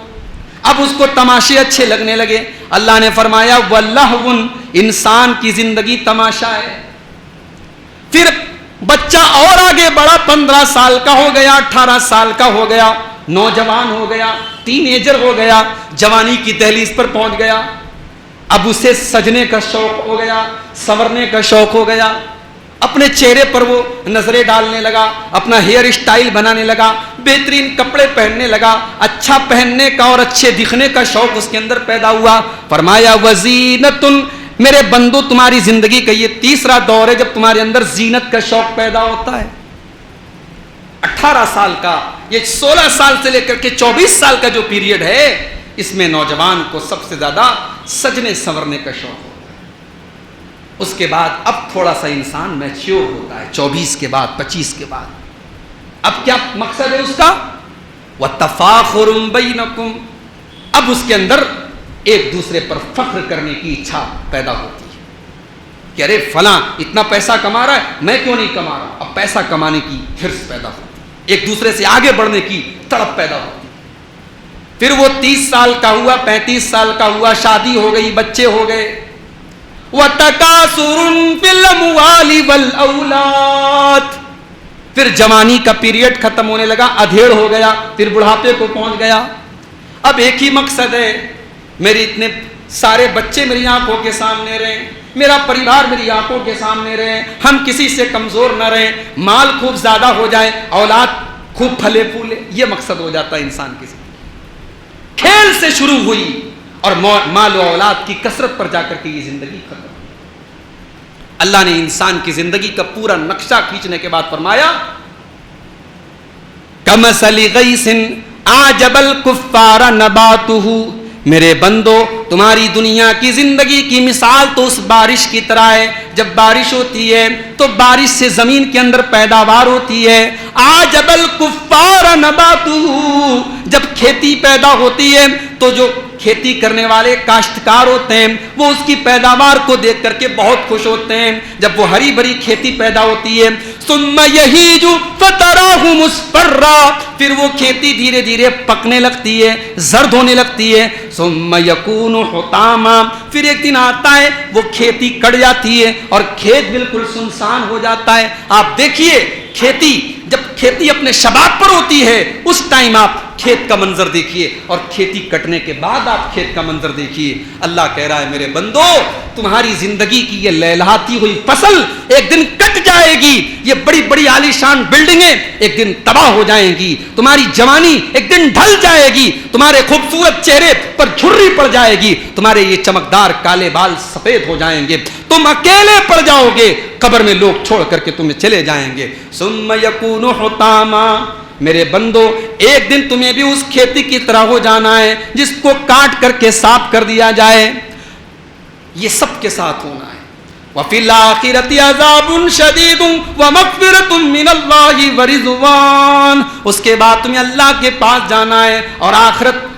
اب اس کو تماشے اچھے لگنے لگے۔ اللہ نے فرمایا وَلَّهْوٌ، انسان کی زندگی تماشا ہے۔ پھر بچہ اور آگے بڑا، 15 سال کا ہو گیا، 18 سال کا ہو گیا، نوجوان ہو گیا، ٹین ایجر ہو گیا، جوانی کی دہلیز پر پہنچ گیا، اب اسے سجنے کا شوق ہو گیا، سنورنے کا شوق ہو گیا، اپنے چہرے پر وہ نظریں ڈالنے لگا، اپنا ہیئر اسٹائل بنانے لگا، بہترین کپڑے پہننے لگا، اچھا پہننے کا اور اچھے دکھنے کا شوق اس کے اندر پیدا ہوا۔ فرمایا وزینۃ، میرے بندو تمہاری زندگی کا یہ تیسرا دور ہے جب تمہارے اندر زینت کا شوق پیدا ہوتا ہے۔ 18 سال کا، یہ 16 سال سے لے کر کے 24 سال کا جو پیریڈ ہے، اس میں نوجوان کو سب سے زیادہ سجنے سنورنے کا شوق ہوتا ہے۔ اس کے بعد اب تھوڑا سا انسان میچیور ہوتا ہے، 24 کے بعد، 25 کے بعد۔ اب کیا مقصد ہے اس کا؟ وَتَفَاخُرٌ بَيْنَكُمْ، اب اس کے اندر ایک دوسرے پر فخر کرنے کی اچھا پیدا ہوتی ہے کہ ارے فلاں اتنا پیسہ کما رہا ہے، میں کیوں نہیں کما رہا؟ اب پیسہ کمانے کی حرص پیدا ہوتی ہے، ایک دوسرے سے آگے بڑھنے کی تڑپ پیدا ہوتی ہے۔ پھر وہ 30 سال کا ہوا، 35 سال کا ہوا، شادی ہو گئی، بچے ہو گئے۔ وَتَكَاثُرٌ فِي الْأَمْوَالِ وَالْأَوْلَادِ، پھر جوانی کا پیریڈ ختم ہونے لگا، ادھیڑ ہو گیا، پھر بڑھاپے کو پہنچ گیا۔ اب ایک ہی مقصد ہے، میری اتنے سارے بچے میری آنکھوں کے سامنے رہیں، میرا پریوار میری آنکھوں کے سامنے رہے، ہم کسی سے کمزور نہ رہیں، مال خوب زیادہ ہو جائے، اولاد خوب پھلے پھولے، یہ مقصد ہو جاتا ہے انسان کی زندگی۔ کھیل سے شروع ہوئی اور مال و اولاد کی کثرت پر جا کر کے یہ زندگی ختم۔ اللہ نے انسان کی زندگی کا پورا نقشہ کھینچنے کے بعد فرمایا کَمَثَلِ غَيْثٍ أَعْجَبَ الْكُفَّارَ نَبَاتُهُ میرے بندو تمہاری دنیا کی زندگی کی مثال تو اس بارش کی طرح ہے. جب بارش ہوتی ہے تو بارش سے زمین کے اندر پیداوار ہوتی ہے. عجب الکفار نباتہ، جب کھیتی پیدا ہوتی ہے تو جو کھیتی کرنے والے کاشتکار ہوتے ہیں وہ اس کی پیداوار کو دیکھ کر کے بہت خوش ہوتے ہیں. جب وہ ہری بھری کھیتی پیدا ہوتی ہے ثم یہیج فتراہ مصفرا، پھر وہ کھیتی دھیرے دھیرے پکنے لگتی ہے، زرد ہونے لگتی ہے. ثم یکون حطاما، پھر ایک دن آتا ہے وہ کھیتی کٹ جاتی ہے اور کھیت بالکل سنسان ہو جاتا ہے. آپ دیکھیے کھیتی، جب کھیتی اپنے شباب پر ہوتی ہے اس ٹائم آپ کھیت کا منظر دیکھیے اور کھیتی کٹنے کے بعد آپ کھیت کا منظر دیکھیے. اللہ کہہ رہا ہے میرے بندو تمہاری زندگی کی یہ لہلہاتی ہوئی فصل ایک دن کٹ جائے گی. یہ بڑی بڑی عالیشان بلڈنگیں ایک دن تباہ ہو جائیں گی. تمہاری جوانی ایک دن ڈھل جائے گی. تمہارے خوبصورت چہرے پر جھرری پڑ جائے گی. تمہارے یہ چمکدار کالے بال سفید ہو جائیں گے. تم اکیلے پڑ جاؤ گے. قبر میں لوگ چھوڑ کر کے تمہیں چلے جائیں گے. ثم یکون حطاما، میرے بندو ایک دن تمہیں بھی اس کھیتی کی طرح ہو جانا ہے جس کو کاٹ کر کے صاف کر دیا جائے. یہ سب کے ساتھ ہونا ہے. وَفِي الْآخِرَةِ عَذَابٌ شَدِيدٌ وَمَغْفِرَةٌ مِّنَ اللَّهِ وَرِضْوَانٌ، اس کے بعد تمہیں اللہ کے پاس جانا ہے اور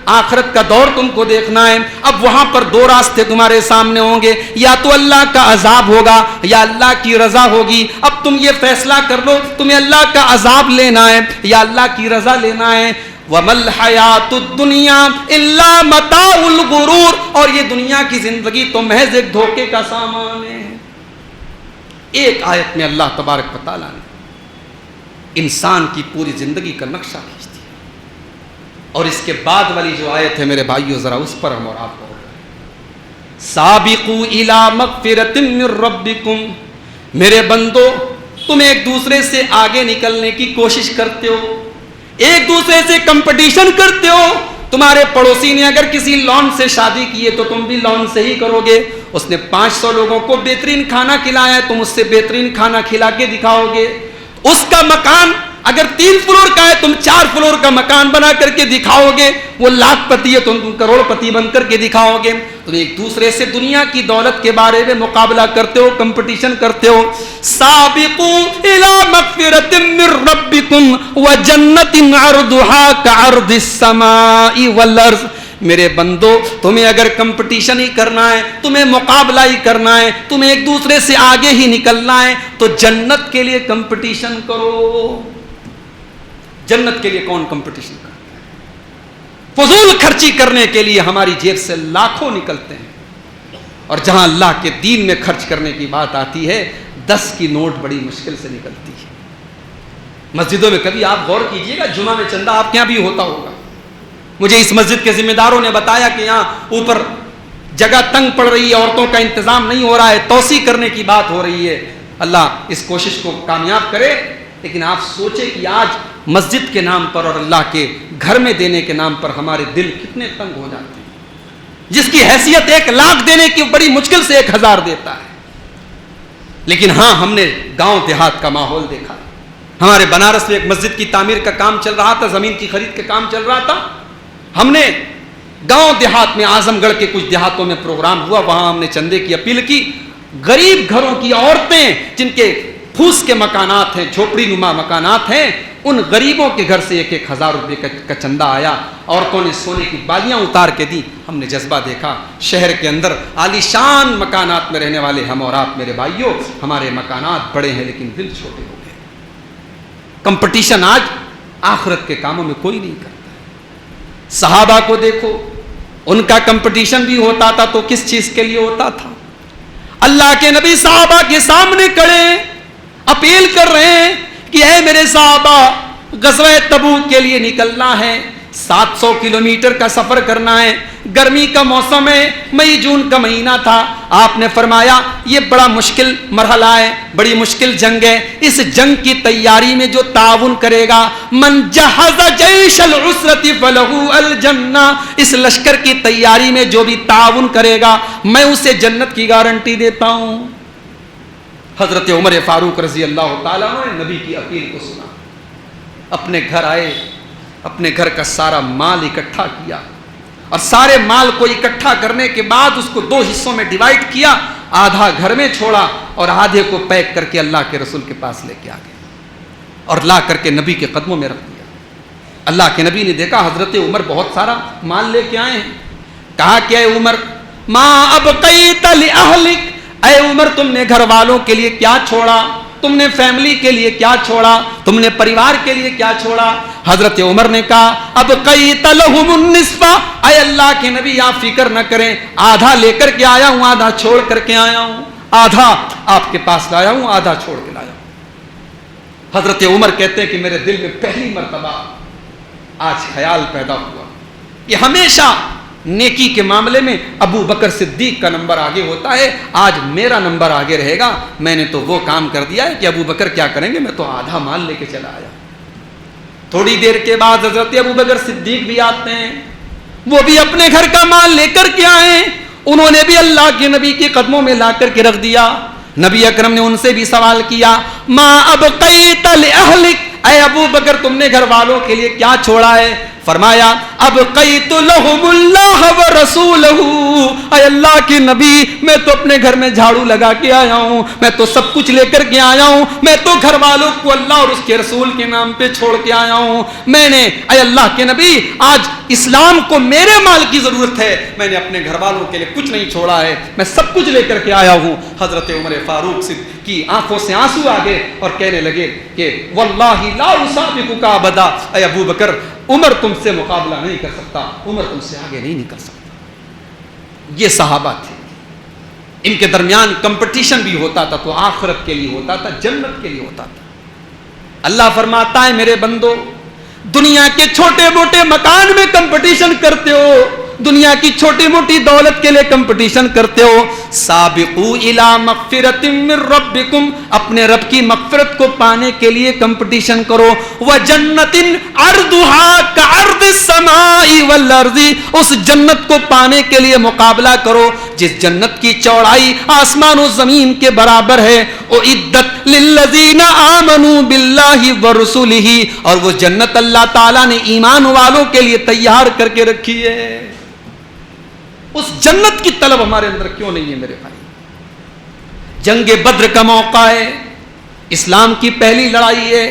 آخرت کا دور تم کو دیکھنا ہے. اب وہاں پر دو راستے تمہارے سامنے ہوں گے، یا تو اللہ کا عذاب ہوگا یا اللہ کی رضا ہوگی. اب تم یہ فیصلہ کر لو تمہیں اللہ کا عذاب لینا ہے یا اللہ کی رضا لینا ہے. وَمَا الْحَيَاةُ الدُّنْيَا إِلَّا مَتَاعُ الْغُرُورِ، اور یہ دنیا کی زندگی تو محض ایک دھوکے کا سامان ہے. ایک آیت میں اللہ تبارک و تعالیٰ نے انسان کی پوری زندگی کا نقشہ کھینچ دیا. اور اس کے بعد والی جو آیت ہے میرے بھائیو ذرا اس پر ہم اور آپ کو سابقوا الی مغفرۃ من ربکم. میرے بندو تم ایک دوسرے سے آگے نکلنے کی کوشش کرتے ہو، ایک دوسرے سے کمپٹیشن کرتے ہو. تمہارے پڑوسی نے اگر کسی لون سے شادی کی ہے تو تم بھی لون سے ہی کرو گے. اس نے 500 لوگوں کو بہترین کھانا کھلایا ہے، تم اس سے بہترین کھانا کھلا کے دکھاؤ گے. اس کا مکان اگر 3 فلور کا ہے تم 4 فلور کا مکان بنا کر کے دکھاؤ گے. وہ لاکھ پتی ہے تم کروڑ پتی بن کر کے دکھاؤ گے. تم ایک دوسرے سے دنیا کی دولت کے بارے میں مقابلہ کرتے ہو، کمپٹیشن کرتے ہو. سابقوا الی مغفرۃ من ربکم وجنۃ عرضها كعرض السماء والارض. میرے بندو تمہیں اگر کمپٹیشن ہی کرنا ہے، تمہیں مقابلہ ہی کرنا ہے، تمہیں ایک دوسرے سے آگے ہی نکلنا ہے تو جنت کے لیے کمپٹیشن کرو. جنت کے لیے کون کمپٹیشن کرتا ہے؟ فضول خرچی کرنے کے لیے ہماری جیب سے لاکھوں نکلتے ہیں، اور جہاں اللہ کے دین میں خرچ کرنے کی بات آتی ہے 10 کی نوٹ بڑی مشکل سے نکلتی ہے. مسجدوں میں کبھی آپ غور کیجئے گا، جمعہ میں چندہ آپ کے یہاں بھی ہوتا ہوگا. مجھے اس مسجد کے ذمہ داروں نے بتایا کہ یہاں اوپر جگہ تنگ پڑ رہی ہے، عورتوں کا انتظام نہیں ہو رہا ہے، توسیع کرنے کی بات ہو رہی ہے. اللہ اس کوشش کو کامیاب کرے. لیکن آپ سوچیں کہ آج مسجد کے نام پر اور اللہ کے گھر میں دینے کے نام پر ہمارے دل کتنے تنگ ہو جاتے ہیں. جس کی حیثیت 1 لاکھ دینے کی بڑی مشکل سے 1000 دیتا ہے. لیکن ہاں ہم نے گاؤں دیہات کا ماحول دیکھا. ہمارے بنارس میں ایک مسجد کی تعمیر کا کام چل رہا تھا، زمین کی خرید کا کام چل رہا تھا. ہم نے گاؤں دیہات میں اعظم گڑھ کے کچھ دیہاتوں میں پروگرام ہوا، وہاں ہم نے چندے کی اپیل کی. غریب گھروں کی عورتیں جن کے پھوس کے مکانات ہیں، جھوپڑی نما مکانات ہیں، ان غریبوں کے گھر سے 1,000 روپے کا چندہ آیا. عورتوں نے سونے کی بالیاں اتار کے دی. ہم نے جذبہ دیکھا. شہر کے اندر عالیشان مکانات میں رہنے والے ہم اور آپ میرے بھائیوں، ہمارے مکانات بڑے ہیں لیکن دل چھوٹے ہو گئے. کمپٹیشن آج آخرت کے کاموں میں کوئی نہیں کرتا. صحابہ کو دیکھو، ان کا کمپٹیشن بھی ہوتا تھا تو کس چیز کے لیے ہوتا تھا؟ اللہ کے نبی صحابہ کے سامنے کھڑے اپیل کر رہے ہیں کہ اے میرے صحابہ، غزوہ تبوک کے لیے نکلنا ہے، 700 کلومیٹر کا سفر کرنا ہے، گرمی کا موسم ہے، مئی جون کا مہینہ تھا. آپ نے فرمایا یہ بڑا مشکل مرحلہ ہے، بڑی مشکل جنگ ہے. اس جنگ کی تیاری میں جو تعاون کرے گا، من جہز جیش العسرۃ فلہ الجنہ، اس لشکر کی تیاری میں جو بھی تعاون کرے گا میں اسے جنت کی گارنٹی دیتا ہوں. حضرت عمر فاروق رضی اللہ تعالیٰ عنہ نے نبی کی اپیل کو سنا، اپنے گھر آئے، اپنے گھر کا سارا مال اکٹھا کیا اور سارے مال کو اکٹھا کرنے کے بعد اس کو 2 حصوں میں ڈیوائیڈ کیا, آدھا گھر میں چھوڑا اور آدھے کو پیک کر کے اللہ کے رسول کے پاس لے کے آ گئے اور لا کر کے نبی کے قدموں میں رکھ دیا. اللہ کے نبی نے دیکھا حضرت عمر بہت سارا مال لے کے آئے ہیں. کہا کہ اے عمر ما ابقیت لأہلک, اے عمر تم نے گھر والوں کے لیے کیا چھوڑا, تم نے فیملی کے لیے کیا چھوڑا, تم نے پریوار کے لیے کیا چھوڑا؟ حضرت عمر نے کہا ابقیت لہم النصف, اے اللہ کے نبی آپ فکر نہ کریں, آدھا لے کر کے آیا ہوں, آدھا چھوڑ کر کے آیا ہوں, آدھا آپ کے پاس لایا ہوں, آدھا چھوڑ کے لایا ہوں. حضرت عمر کہتے ہیں کہ میرے دل میں پہلی مرتبہ آج خیال پیدا ہوا کہ ہمیشہ نیکی کے معاملے میں ابو بکر صدیق کا نمبر آگے ہوتا ہے, آج میرا نمبر آگے رہے گا. میں نے تو وہ کام کر دیا ہے کہ ابو بکر کیا کریں گے, میں تو آدھا مال لے کے چلا آیا. تھوڑی دیر کے بعد حضرت ابو بکر صدیق بھی آتے ہیں, وہ بھی اپنے گھر کا مال لے کر کے آئے, انہوں نے بھی اللہ کے نبی کے قدموں میں لا کر کے رکھ دیا. نبی اکرم نے ان سے بھی سوال کیا ما ابقیت لأہلک, اے ابو بکر تم نے گھر والوں کے لیے کیا چھوڑا ہے؟ فرمایا ابقیت لہم اللہ ورسولہ, اے اللہ کے نبی میں تو اپنے گھر میں جھاڑو لگا کے آیا ہوں, میں تو سب کچھ لے کر کے آیا ہوں, میں تو گھر والوں کو اللہ اور اس کے رسول کے نام پہ چھوڑ کے آیا ہوں. میں نے اے اللہ کے نبی آج اسلام کو میرے مال کی ضرورت ہے, میں نے اپنے گھر والوں کے لیے کچھ نہیں چھوڑا ہے, میں سب کچھ لے کر کے آیا ہوں. حضرت عمر فاروق کی آنکھوں سے آنسو آ گئے اور کہنے لگے کہ واللہ لا اسابقک ابدا, اے ابو بکر عمر تم سے مقابلہ نہیں کر سکتا, عمر تم سے آگے نہیں نکل سکتا. یہ صحابہ تھے, ان کے درمیان کمپٹیشن بھی ہوتا تھا تو آخرت کے لیے ہوتا تھا, جنت کے لیے ہوتا تھا. اللہ فرماتا ہے میرے بندو دنیا کے چھوٹے موٹے مکان میں کمپٹیشن کرتے ہو, دنیا کی چھوٹی موٹی دولت کے لیے کمپٹیشن کرتے ہو, سابقوا الی مغفرۃ من ربکم, اپنے رب کی مغفرت کو پانے کے لیے کمپٹیشن کرو. وجنۃ عرضها کعرض السماء والارض, اس جنت کو پانے کے لیے مقابلہ کرو جس جنت کی چوڑائی آسمان و زمین کے برابر ہے. اعدت للذین آمنوا باللہ ورسولہ, اور وہ جنت اللہ تعالیٰ نے ایمان والوں کے لیے تیار کر کے رکھی ہے. اس جنت کی طلب ہمارے اندر کیوں نہیں ہے میرے بھائی؟ جنگ بدر کا موقع ہے, اسلام کی پہلی لڑائی ہے.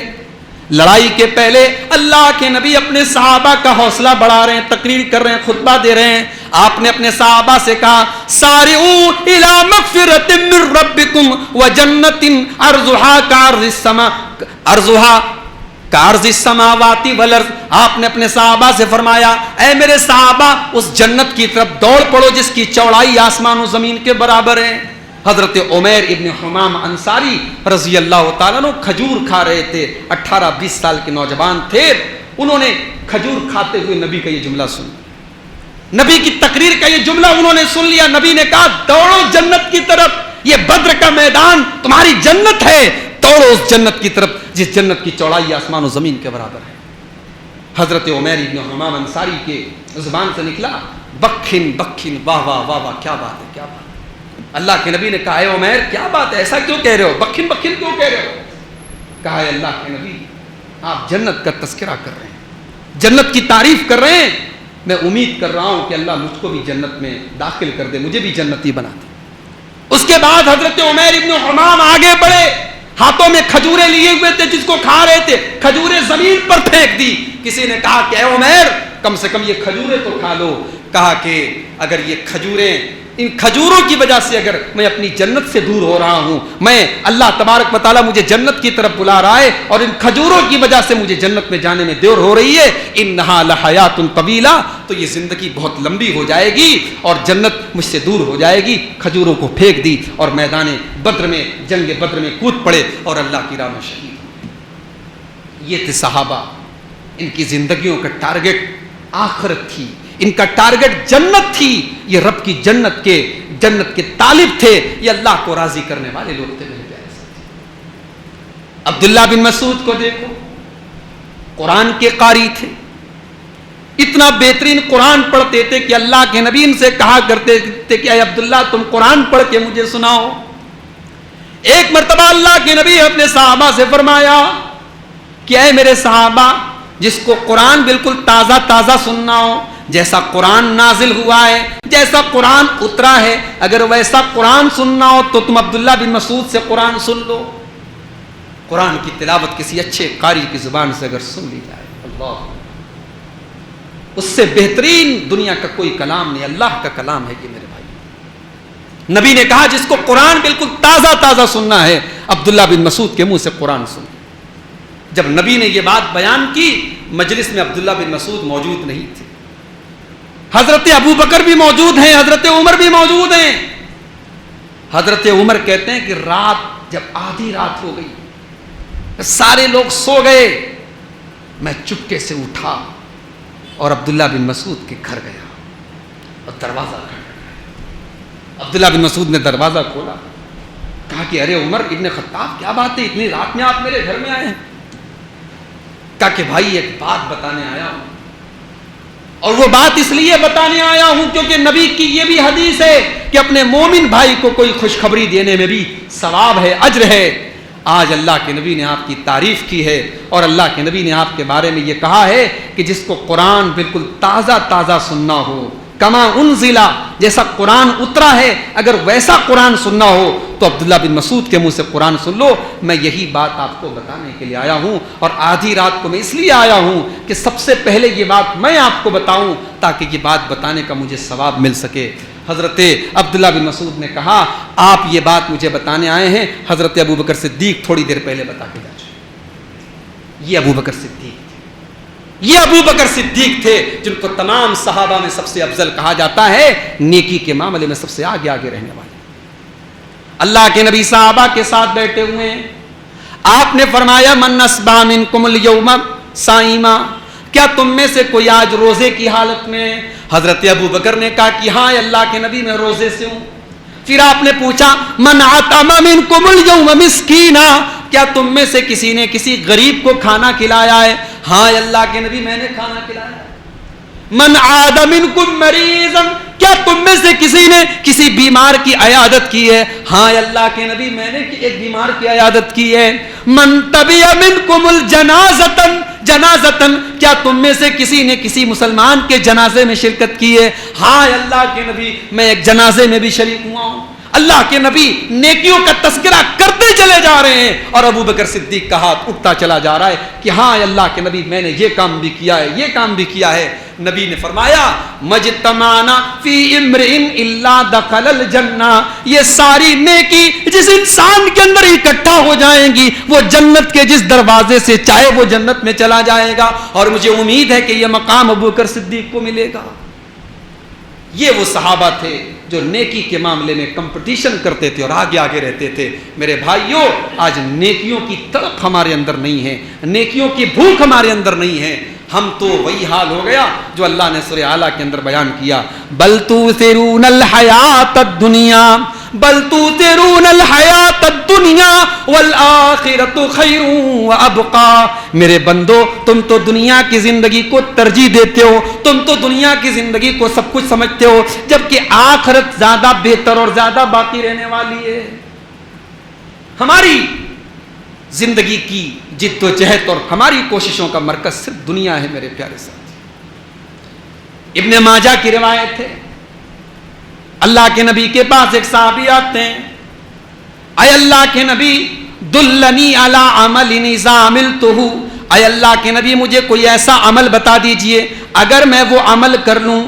لڑائی کے پہلے اللہ کے نبی اپنے صحابہ کا حوصلہ بڑھا رہے ہیں, تقریر کر رہے ہیں, خطبہ دے رہے ہیں. آپ نے اپنے صحابہ سے کہا سارعوا الی مغفرۃ من ربکم وجنۃ عرضها کعرض السماء عرضها کارز السماوات والارض. آپ نے اپنے صحابہ سے فرمایا اے میرے صحابہ اس جنت کی طرف دوڑ پڑو جس کی چوڑائی آسمان و زمین کے برابر ہے. حضرت عمیر ابن حمام انصاری رضی اللہ تعالیٰ عنہ کھجور کھا رہے تھے, 18-20 سال کے نوجوان تھے. انہوں نے کھجور کھاتے ہوئے نبی کا یہ جملہ سنا, نبی کی تقریر کا یہ جملہ انہوں نے سن لیا. نبی نے کہا دوڑو جنت کی طرف, یہ بدر کا میدان تمہاری جنت ہے, دوڑو اس جنت کی طرف جس جنت کی چوڑائی آسمان و زمین کے برابر ہے. حضرت عمیر ابن حمام انصاری کے زبان سے نکلا بکھن بکھن, واہ واہ واہ واہ, کیا بات ہے, کیا بات. اللہ کے نبی نے کہا اے عمیر کیا بات ہے, ایسا کیوں کہہ رہے ہو, بکھن بکھن کیوں کہہ رہے ہو؟ کہا اے اللہ کے نبی آپ جنت کا تذکرہ کر رہے ہیں, جنت کی تعریف کر رہے ہیں, میں امید کر رہا ہوں کہ اللہ مجھ کو بھی جنت میں داخل کر دے, مجھے بھی جنتی بنا دے. اس کے بعد حضرت عمیر ابن حمام آگے بڑھے, ہاتھوں میں کھجوریں لیے ہوئے تھے جس کو کھا رہے تھے, کھجوریں زمین پر پھینک دی. کسی نے کہا کہ اے عمیر کم سے کم یہ کھجوریں تو کھا لو. کہا کہ اگر یہ کھجوریں, ان کھجوروں کی وجہ سے اگر میں اپنی جنت سے دور ہو رہا ہوں, میں اللہ تبارک و تعالیٰ مجھے جنت کی طرف بلا رہا ہے اور ان کھجوروں کی وجہ سے مجھے جنت میں جانے میں دیر ہو رہی ہے, انہا لحیات طویلہ, تو یہ زندگی بہت لمبی ہو جائے گی اور جنت مجھ سے دور ہو جائے گی. کھجوروں کو پھینک دی اور میدان بدر میں, جنگ بدر میں کود پڑے اور اللہ کی راہ میں شہید ہوئے. یہ تھے صحابہ, ان کی زندگیوں کا ٹارگٹ آخرت تھی, ان کا ٹارگٹ جنت تھی. یہ رب کی جنت کے طالب تھے, یہ اللہ کو راضی کرنے والے لوگ تھے میرے پیارے ساتھی. عبداللہ بن مسعود کو دیکھو, قرآن کے قاری تھے, اتنا بہترین قرآن پڑھتے تھے کہ اللہ کے نبی ان سے کہا کرتے تھے کہ اے عبداللہ تم قرآن پڑھ کے مجھے سناؤ. ایک مرتبہ اللہ کے نبی اپنے صحابہ سے فرمایا کہ اے میرے صحابہ جس کو قرآن بالکل تازہ تازہ سننا ہو, جیسا قرآن نازل ہوا ہے، جیسا قرآن اترا ہے، اگر ویسا قرآن سننا ہو تو تم عبداللہ بن مسعود سے قرآن سن لو۔ قرآن کی تلاوت کسی اچھے قاری کی زبان سے اگر سن لی جائے، اللہ، اس سے بہترین دنیا کا کوئی کلام نہیں، اللہ کا کلام ہے یہ میرے بھائی۔ نبی نے کہا جس کو قرآن بالکل تازہ تازہ سننا ہے، عبداللہ بن مسعود کے منہ سے قرآن سن۔ جب نبی نے یہ بات بیان کی، مجلس میں عبداللہ بن مسعود موجود نہیں تھے، حضرت ابو بکر بھی موجود ہیں، حضرت عمر بھی موجود ہیں۔ حضرت عمر کہتے ہیں کہ رات جب آدھی رات ہو گئی، سارے لوگ سو گئے، میں چپکے سے اٹھا اور عبداللہ بن مسعود کے گھر گیا اور دروازہ کھڑکایا۔ عبداللہ بن مسعود نے دروازہ کھولا، کہا کہ ارے عمر ابن خطاب، کیا بات ہے، اتنی رات میں آپ میرے گھر میں آئے ہیں؟ کہا کہ بھائی ایک بات بتانے آیا ہوں، اور وہ بات اس لیے بتانے آیا ہوں کیونکہ نبی کی یہ بھی حدیث ہے کہ اپنے مومن بھائی کو کوئی خوشخبری دینے میں بھی ثواب ہے، اجر ہے۔ آج اللہ کے نبی نے آپ کی تعریف کی ہے، اور اللہ کے نبی نے آپ کے بارے میں یہ کہا ہے کہ جس کو قرآن بالکل تازہ تازہ سننا ہو، کما انزلا، جیسا قرآن اترا ہے، اگر ویسا قرآن سننا ہو تو عبداللہ بن مسعود کے منہ سے قرآن سن لو۔ میں یہی بات آپ کو بتانے کے لیے آیا ہوں، اور آدھی رات کو میں اس لیے آیا ہوں کہ سب سے پہلے یہ بات میں آپ کو بتاؤں تاکہ یہ بات بتانے کا مجھے ثواب مل سکے۔ حضرت عبداللہ بن مسعود نے کہا آپ یہ بات مجھے بتانے آئے ہیں، حضرت ابو بکر صدیق تھوڑی دیر پہلے بتا کے جا چکے۔ یہ ابو بکر صدیق تھے، یہ ابو بکر صدیق تھے جن کو تمام صحابہ میں سب سے افضل کہا جاتا ہے، نیکی کے معاملے میں سب سے آگے آگے رہنے والے۔ اللہ کے نبی صحابہ کے ساتھ بیٹھے ہوئے ہیں، آپ نے فرمایا من اصبح منکم اليوم صائما، کیا تم میں سے کوئی آج روزے کی حالت میں؟ حضرت ابو بکر نے کہا کہ ہاں اللہ کے نبی میں روزے سے ہوں۔ پھر آپ نے پوچھا من اطعم منکم اليوم مسکینا، کیا تم میں سے کسی نے کسی غریب کو کھانا کھلایا ہے؟ ہاں اللہ کے نبی میں نے کھانا کھلایا ہے۔ من عاد منکم مریضا، کیا تم میں سے کسی نے کسی بیمار کی عیادت کی ہے؟ ہاں اللہ کے نبی میں نے ایک بیمار کی عیادت کی ہے۔ من تبع منکم الجنازۃ جنازتن، کیا تم میں سے کسی نے کسی مسلمان کے جنازے میں شرکت کی ہے؟ ہاں اللہ کے نبی میں ایک جنازے میں بھی شریک ہوا ہوں۔ اللہ کے نبی نیکیوں کا تذکرہ کرتے چلے جا رہے ہیں، اور ابو بکر صدیق کا ہاتھ اٹھتا چلا جا رہا ہے کہ ہاں اللہ کے نبی میں نے یہ کام بھی کیا ہے، یہ کام بھی کیا ہے۔ نبی نے فرمایا مجتمعنا فی امرئ الا دخل الجنہ، یہ ساری نیکی جس انسان کے اندر اکٹھا ہو جائیں گی وہ جنت کے جس دروازے سے چاہے وہ جنت میں چلا جائے گا، اور مجھے امید ہے کہ یہ مقام ابو بکر صدیق کو ملے گا۔ یہ وہ صحابہ تھے جو نیکی کے معاملے میں کمپٹیشن کرتے تھے اور آگے آگے رہتے تھے۔ میرے بھائیوں، آج نیکیوں کی تڑپ ہمارے اندر نہیں ہے، نیکیوں کی بھوک ہمارے اندر نہیں ہے۔ ہم تو وہی حال ہو گیا جو اللہ نے سورہ اعلیٰ کے اندر بیان کیا، بل تؤثرون الحیات الدنیا بل تؤثرون الحیات الدنیا والآخرۃ خیر وابقی۔ میرے بندو، تم تو دنیا کی زندگی کو ترجیح دیتے ہو، تم تو دنیا کی زندگی کو سب کچھ سمجھتے ہو، جبکہ آخرت زیادہ بہتر اور زیادہ باقی رہنے والی ہے۔ ہماری زندگی کی جد و جہد اور ہماری کوششوں کا مرکز صرف دنیا ہے میرے پیارے ساتھی۔ ابن ماجہ کی روایت ہے، اللہ کے نبی کے پاس ایک صحابی آتے ہیں، اے اللہ کے نبی دلنی علی عمل اذا عملتہ، اے اللہ کے نبی مجھے کوئی ایسا عمل بتا دیجئے اگر میں وہ عمل کر لوں،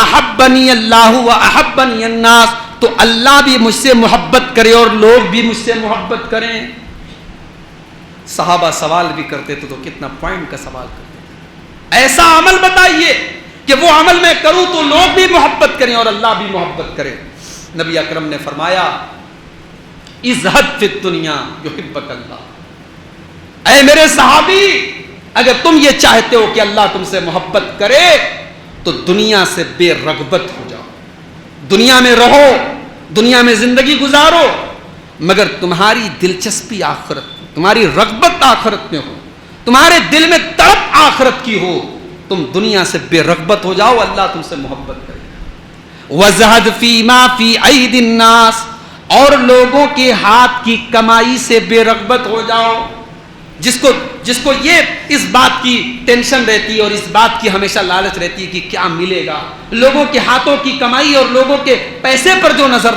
احبنی اللہ و احبنی الناس، تو اللہ بھی مجھ سے محبت کرے اور لوگ بھی مجھ سے محبت کریں۔ صحابہ سوال بھی کرتے تھے تو کتنا پوائنٹ کا سوال کرتے تھے، ایسا عمل بتائیے کہ وہ عمل میں کروں تو لوگ بھی محبت کریں اور اللہ بھی محبت کرے۔ نبی اکرم نے فرمایا ازہد فی الدنیا یحبک اللہ، اے میرے صحابی اگر تم یہ چاہتے ہو کہ اللہ تم سے محبت کرے تو دنیا سے بے رغبت ہو جاؤ، دنیا میں رہو، دنیا میں زندگی گزارو، مگر تمہاری دلچسپی آخرت، تمہاری رغبت آخرت میں ہو، تمہارے دل میں تڑپ آخرت کی ہو، تم دنیا سے بے رغبت ہو جاؤ، اللہ تم سے محبت کرے گا۔ وَزَهَدْ فِي مَا فِي أَيْدِ النَّاسِ، اور لوگوں کے ہاتھ کی کمائی سے بے رغبت ہو جاؤ۔ جس کو یہ اس بات کی ٹینشن رہتی ہے اور اس بات کی ہمیشہ لالچ رہتی ہے کہ کیا ملے گا، لوگوں کے ہاتھوں کی کمائی اور لوگوں کے پیسے پر جو نظر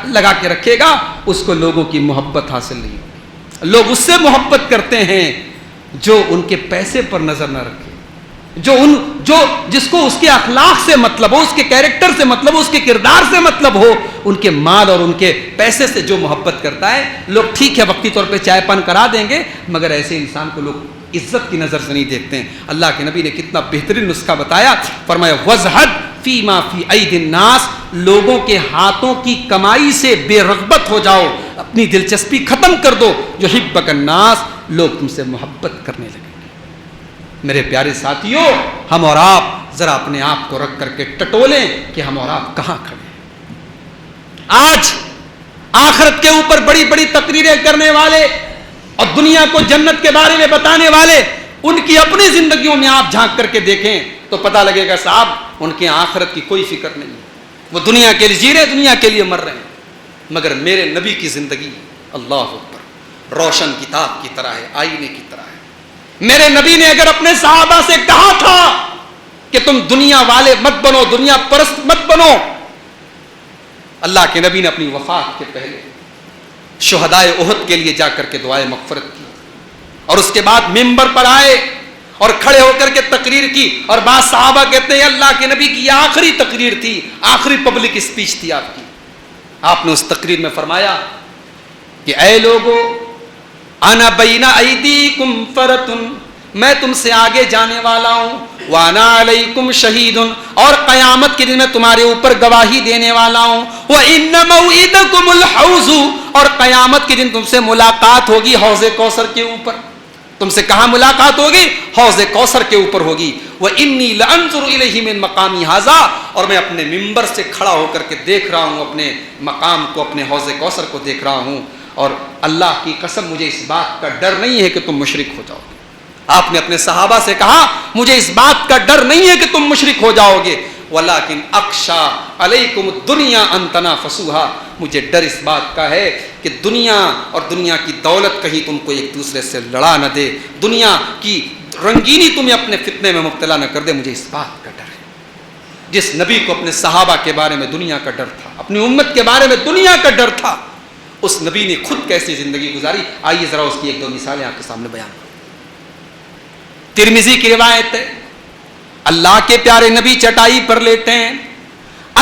لگا کے رکھے گا، اس کو لوگوں کی محبت حاصل نہیں ہوگی۔ لوگ اس سے محبت کرتے ہیں جو ان کے پیسے پر نظر نہ رکھے، جس کو اس کے اخلاق سے مطلب ہو، اس کے کیریکٹر سے مطلب ہو، اس کے کردار سے مطلب ہو، ان کے مال اور ان کے پیسے سے جو محبت کرتا ہے۔ لوگ ٹھیک ہے وقتی طور پہ چائے پان کرا دیں گے، مگر ایسے انسان کو لوگ عزت کی نظر سے نہیں دیکھتے ہیں۔ اللہ کے نبی نے کتنا بہترین نسخہ بتایا، فرمایا وَزْهَدْ فِي مَا فِي أَيْدِ النَّاسِ، لوگوں کے ہاتھوں کی کمائی سے بے رغبت ہو جاؤ، اپنی دلچسپی ختم کر دو، يُحِبَّكَ النَّاسِ، لوگ تم سے محبت کرنے لگے۔ میرے پیارے ساتھیوں، ہم اور آپ ذرا اپنے آپ کو رکھ کر کے ٹٹولیں کہ ہم اور آپ کہاں کھڑے ہیں۔ آج آخرت کے اوپر بڑی بڑی تقریریں کرنے والے اور دنیا کو جنت کے بارے میں بتانے والے، ان کی اپنی زندگیوں میں آپ جھانک کر کے دیکھیں تو پتہ لگے گا صاحب ان کے آخرت کی کوئی فکر نہیں ہے، وہ دنیا کے لیے جی رہے، دنیا کے لیے مر رہے ہیں۔ مگر میرے نبی کی زندگی اللہ اکبر روشن کتاب کی طرح ہے، آئینے کی طرح ہے۔ میرے نبی نے اگر اپنے صحابہ سے کہا تھا کہ تم دنیا والے مت بنو، دنیا پرست مت بنو، اللہ کے نبی نے اپنی وفات کے پہلے شہدائے احد کے لیے جا کر کے دعائے مغفرت کی، اور اس کے بعد ممبر پر آئے اور کھڑے ہو کر کے تقریر کی، اور بعض صحابہ کہتے ہیں اللہ کے نبی کی یہ آخری تقریر تھی، آخری پبلک اسپیچ تھی آپ کی۔ آپ نے اس تقریر میں فرمایا کہ اے لوگو انا بین ایدیکم فرتن، میں تم سے آگے جانے والا ہوں، وانا علیکم شہید، اور قیامت کے دن میں تمہارے اوپر گواہی دینے والا ہوں، وان موعدکم الحوض، اور قیامت کے دن تم سے ملاقات ہوگی حوض کوثر کے اوپر۔ تم سے کہاں ملاقات ہوگی؟ حوض کوثر کے اوپر ہوگی۔ وانی لانظر الیہ من مقامی ھذا، اور میں اپنے منبر سے کھڑا ہو کر کے دیکھ رہا ہوں اپنے مقام کو، اپنے حوض کوثر کو دیکھ رہا ہوں، اور اللہ کی قسم مجھے اس بات کا ڈر نہیں ہے کہ تم مشرک ہو جاؤ گے۔ آپ نے اپنے صحابہ سے کہا مجھے اس بات کا ڈر نہیں ہے کہ تم مشرک ہو جاؤ گے، ولیکن اخشی علیکم الدنیا ان تنافسوها، مجھے ڈر اس بات کا ہے کہ دنیا اور دنیا کی دولت کہیں تم کو ایک دوسرے سے لڑا نہ دے، دنیا کی رنگینی تمہیں اپنے فتنے میں مبتلا نہ کر دے، مجھے اس بات کا ڈر ہے۔ جس نبی کو اپنے صحابہ کے بارے میں دنیا کا ڈر تھا، اپنی امت کے بارے میں دنیا کا ڈر تھا، اس نبی نے خود کیسی زندگی گزاری، آئیے ذرا اس کی ایک دو مثالیں آپ کے سامنے بیان کریں۔ ترمذی کی روایت ہے، اللہ کے پیارے نبی چٹائی پر لیٹے ہیں،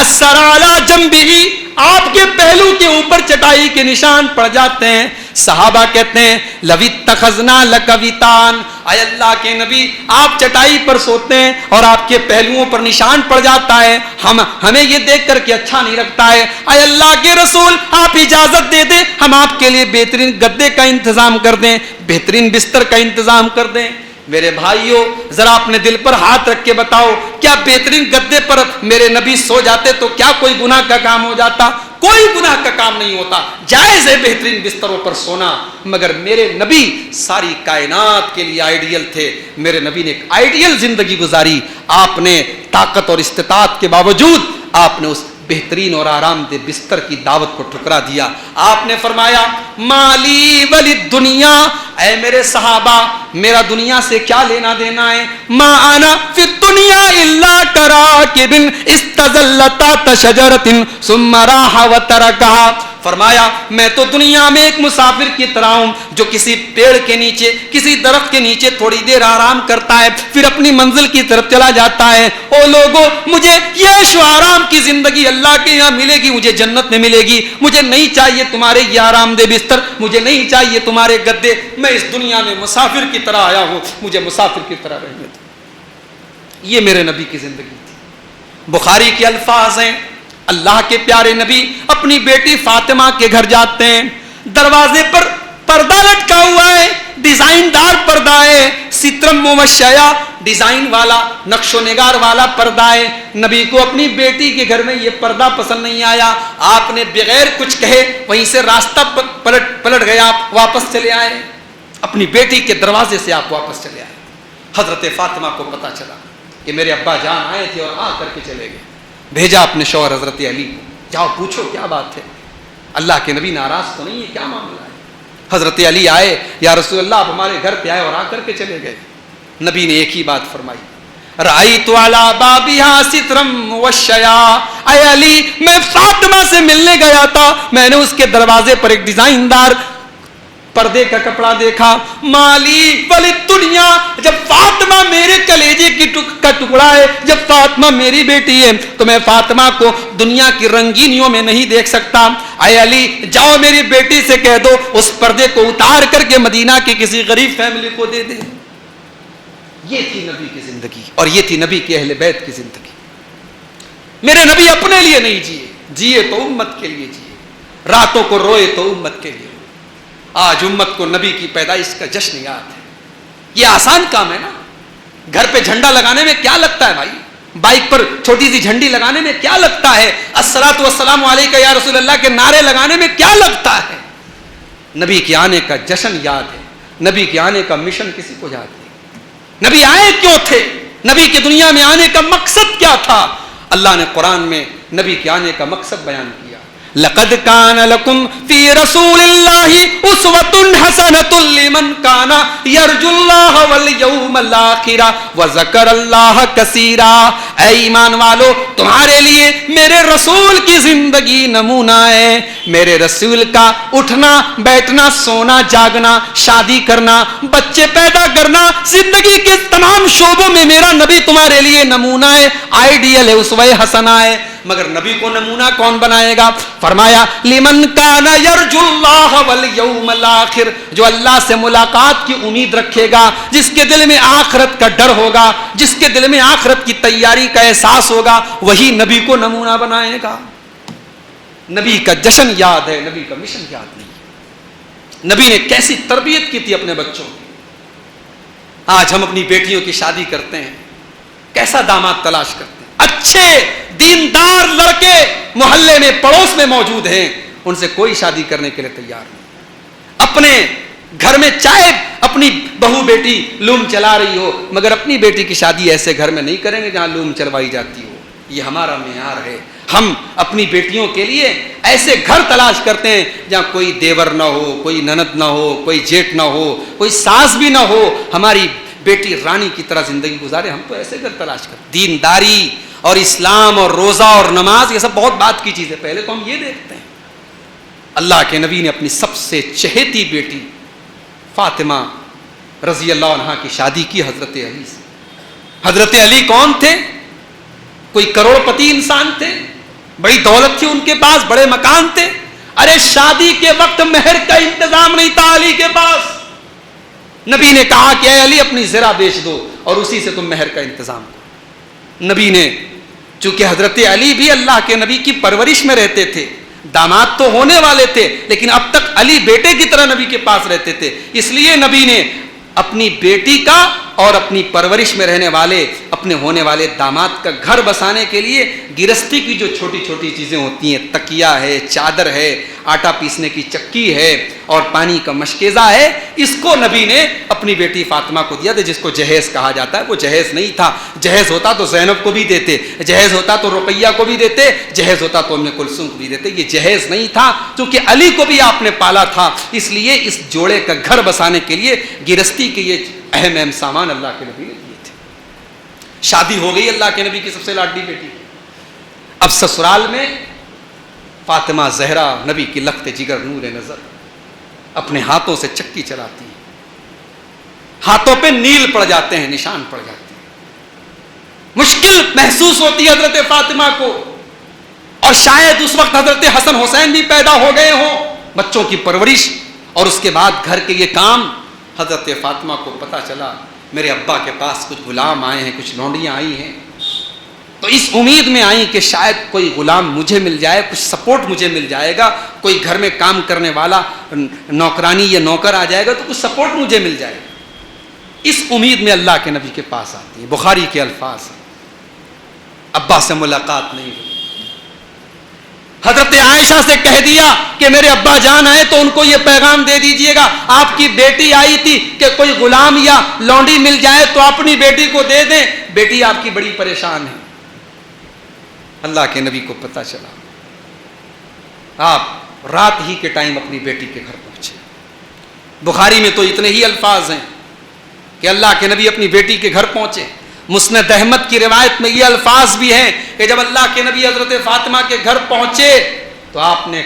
اثر علی جنبہ، آپ کے پہلو کے اوپر چٹائی کے نشان پڑ جاتے ہیں۔ صحابہ کہتے ہیں لو اتخذنا لک وطان، اے اللہ کے نبی آپ چٹائی پر سوتے ہیں اور آپ کے پہلوؤں پر نشان پڑ جاتا ہے، ہمیں یہ دیکھ کر کے اچھا نہیں لگتا ہے، اے اللہ کے رسول آپ اجازت دے دیں ہم آپ کے لیے بہترین گدے کا انتظام کر دیں، بہترین بستر کا انتظام کر دیں۔ میرے بھائیوں ذرا اپنے دل پر ہاتھ رکھ کے بتاؤ، کیا بہترین گدے پر میرے نبی سو جاتے تو کیا کوئی گناہ کا کام ہو جاتا؟ کوئی گناہ کا کام نہیں ہوتا، جائز ہے بہترین بستروں پر سونا، مگر میرے نبی ساری کائنات کے لیے آئیڈیل تھے، میرے نبی نے ایک آئیڈیل زندگی گزاری۔ آپ نے طاقت اور استطاعت کے باوجود آپ نے اس بہترین اور آرام دہ بستر کی دعوت کو ٹھکرا دیا۔ آپ نے فرمایا مالی ولی دنیا، اے میرے صحابہ میرا دنیا سے کیا لینا دینا ہے، ما انا فی الدنیا الا کراکب استظل تحت شجرۃ ثم راح وترکها، فرمایا میں تو دنیا میں ایک مسافر کی طرح ہوں جو کسی پیڑ کے نیچے، کسی درخت کے نیچے تھوڑی دیر آرام کرتا ہے پھر اپنی منزل کی طرف چلا جاتا ہے۔ او لوگو مجھے یہ عیش و آرام کی زندگی اللہ کے یہاں ملے گی، مجھے جنت میں ملے گی، مجھے نہیں چاہیے تمہارے یہ آرام دہ بستر، مجھے نہیں چاہیے تمہارے گدے، میں اس دنیا میں مسافر کی طرح آیا ہوں، مجھے مسافر کی طرح رہنے دو۔ یہ میرے نبی کی زندگی تھی۔ بخاری کے الفاظ ہیں، اللہ کے پیارے نبی اپنی بیٹی فاطمہ کے گھر جاتے ہیں، دروازے پر پردہ لٹکا ہوا ہے، ڈیزائن دار پردہ ہے، سترم موشیا، ڈیزائن والا، نقش و نگار والا پردہ ہے۔ نبی کو اپنی بیٹی کے گھر میں یہ پردہ پسند نہیں آیا، آپ نے بغیر کچھ کہے وہیں سے راستہ پلٹ گیا، آپ واپس چلے آئے، اپنی بیٹی کے دروازے سے آپ واپس چلے آئے۔ حضرت فاطمہ کو پتہ چلا کہ میرے ابا جان آئے تھے اور آ کر کے چلے گئے، بھیجا اپنے شوہر حضرت علی کو، جاؤ پوچھو کیا بات ہے، اللہ کے نبی ناراض تو نہیں ہے، کیا معاملہ ہے؟ حضرت علی آئے, یا رسول اللہ آپ ہمارے گھر پہ آئے اور آ کر کے چلے گئے. نبی نے ایک ہی بات فرمائی, رأیت علی بابہا سترم وشیا, اے علی میں فاطمہ سے ملنے گیا تھا, میں نے اس کے دروازے پر ایک ڈیزائن دار پردے کا کپڑا دیکھا. مالی ولی دنیا, جب فاطمہ میرے کلیجے کا ٹکڑا ہے, جب فاطمہ میری بیٹی ہے تو میں فاطمہ کو دنیا کی رنگینیوں میں نہیں دیکھ سکتا. اے علی جاؤ میری بیٹی سے کہہ دو اس پردے کو اتار کر کے مدینہ کی کسی غریب فیملی کو دے دے. یہ تھی نبی کی زندگی, اور یہ تھی نبی کے اہل بیت کی زندگی. میرے نبی اپنے لیے نہیں جیے, جیے تو امت کے لیے جیے, راتوں کو روئے تو امت کے لیے. آج امت کو نبی کی پیدائش کا جشن یاد ہے. یہ آسان کام ہے نا, گھر پہ جھنڈا لگانے میں کیا لگتا ہے بھائی, بائک پر چھوٹی سی جھنڈی لگانے میں کیا لگتا ہے, الصلاۃ والسلام علیک یا رسول اللہ کے نعرے لگانے میں کیا لگتا ہے. نبی کے آنے کا جشن یاد ہے, نبی کے آنے کا مشن کسی کو یاد نہیں. نبی آئے کیوں تھے, نبی کے دنیا میں آنے کا مقصد کیا تھا. اللہ نے قرآن میں نبی کے آنے کا مقصد بیان کیا. لقد كان لكم في رسول الله اسوة حسنة لمن كان يرجو الله واليوم الآخر وذكر الله كثيرا. اے ایمان والو, تمہارے لیے میرے رسول کی زندگی نمونہ ہے. میرے رسول کا اٹھنا بیٹھنا سونا جاگنا شادی کرنا بچے پیدا کرنا زندگی کے تمام شعبوں میں میرا نبی تمہارے لیے نمونہ ہے, آئیڈیل ہے, اسوہ حسنہ ہے. مگر نبی کو نمونہ کون بنائے گا؟ فرمایا لمن کان یرجو اللہ والیوم الاخر, جو اللہ سے ملاقات کی امید رکھے گا, جس کے دل میں آخرت کا ڈر ہوگا, جس کے دل میں آخرت کی تیاری کا احساس ہوگا, وہی نبی کو نمونہ بنائے گا. نبی کا جشن یاد ہے, نبی کا مشن یاد نہیں. نبی نے کیسی تربیت کی تھی اپنے بچوں کی. آج ہم اپنی بیٹیوں کی شادی کرتے ہیں, کیسا داماد تلاش کرتے ہیں. اچھے دیندار لڑکے محلے میں پڑوس میں موجود ہیں, ان سے کوئی شادی کرنے کے لیے تیار نہیں. اپنے گھر میں چاہے اپنی بہو بیٹی لوم چلا رہی ہو, مگر اپنی بیٹی کی شادی ایسے گھر میں نہیں کریں گے جہاں لوم چلوائی جاتی ہو. یہ ہمارا معیار ہے. ہم اپنی بیٹیوں کے لیے ایسے گھر تلاش کرتے ہیں جہاں کوئی دیور نہ ہو, کوئی نند نہ ہو, کوئی جیٹ نہ ہو, کوئی ساس بھی نہ ہو, ہماری بیٹی رانی کی طرح زندگی گزارے. ہم تو ایسے گھر تلاش کرتے. دینداری اور اسلام اور روزہ اور نماز یہ سب بہت بات کی چیز ہے, پہلے تو ہم یہ دیکھتے ہیں. اللہ کے نبی نے اپنی سب سے چہیتی بیٹی فاطمہ رضی اللہ عنہا کی شادی کی حضرت علی سے. حضرت علی کون تھے؟ کوئی کروڑ پتی انسان تھے, بڑی دولت تھی ان کے پاس, بڑے مکان تھے. ارے شادی کے وقت مہر کا انتظام نہیں تھا علی کے پاس. نبی نے کہا کہ اے علی اپنی زرہ بیچ دو اور اسی سے تم مہر کا انتظام کرو. نبی نے, چونکہ حضرت علی بھی اللہ کے نبی کی پرورش میں رہتے تھے, داماد تو ہونے والے تھے, لیکن اب تک علی بیٹے کی طرح نبی کے پاس رہتے تھے. اس لیے نبی نے اپنی بیٹی کا اور اپنی پرورش میں رہنے والے اپنے ہونے والے داماد کا گھر بسانے کے لیے گرہستی کی جو چھوٹی چھوٹی چیزیں ہوتی ہیں, تکیہ ہے, چادر ہے, آٹا پیسنے کی چکی ہے اور پانی کا مشکیزہ ہے, اس کو نبی نے اپنی بیٹی فاطمہ کو دیا تھا, جس کو جہیز کہا جاتا ہے. وہ جہیز نہیں تھا. جہیز ہوتا تو زینب کو بھی دیتے, جہیز ہوتا تو رقیہ کو بھی دیتے, جہیز ہوتا تو ام کلثوم کو بھی دیتے. یہ جہیز نہیں تھا, چونکہ علی کو بھی آپ نے پالا تھا, اس لیے اس جوڑے کا گھر بسانے کے لیے گرہستی کے یہ اہم اہم سامان اللہ کے نبی نے دیے تھے. شادی ہو گئی اللہ کے نبی کی سب سے لاڈلی بیٹی. اب سسرال میں فاطمہ زہرا نبی کی لخت جگر نور نظر اپنے ہاتھوں سے چکی چلاتی ہیں, ہاتھوں پہ نیل پڑ جاتے ہیں, نشان پڑ جاتے ہیں. مشکل محسوس ہوتی ہے حضرت فاطمہ کو, اور شاید اس وقت حضرت حسن حسین بھی پیدا ہو گئے ہوں, بچوں کی پرورش اور اس کے بعد گھر کے یہ کام. حضرت فاطمہ کو پتہ چلا میرے ابا کے پاس کچھ غلام آئے ہیں, کچھ لونڈیاں آئی ہیں, تو اس امید میں آئیں کہ شاید کوئی غلام مجھے مل جائے, کچھ سپورٹ مجھے مل جائے گا, کوئی گھر میں کام کرنے والا نوکرانی یا نوکر آ جائے گا تو کچھ سپورٹ مجھے مل جائے گا. اس امید میں اللہ کے نبی کے پاس آتی ہے. بخاری کے الفاظ ہیں, ابا سے ملاقات نہیں ہوئی. حضرت عائشہ سے کہہ دیا کہ میرے ابا جان آئے تو ان کو یہ پیغام دے دیجئے گا, آپ کی بیٹی آئی تھی کہ کوئی غلام یا لونڈی مل جائے تو اپنی بیٹی کو دے دیں, بیٹی آپ کی بڑی پریشان ہے. اللہ کے نبی کو پتہ چلا, آپ رات ہی کے ٹائم اپنی بیٹی کے گھر پہنچے. بخاری میں تو اتنے ہی الفاظ ہیں کہ اللہ کے نبی اپنی بیٹی کے گھر پہنچے. مسند احمد کی روایت میں یہ الفاظ بھی ہیں کہ جب اللہ کے نبی حضرت فاطمہ کے گھر پہنچے تو آپ نے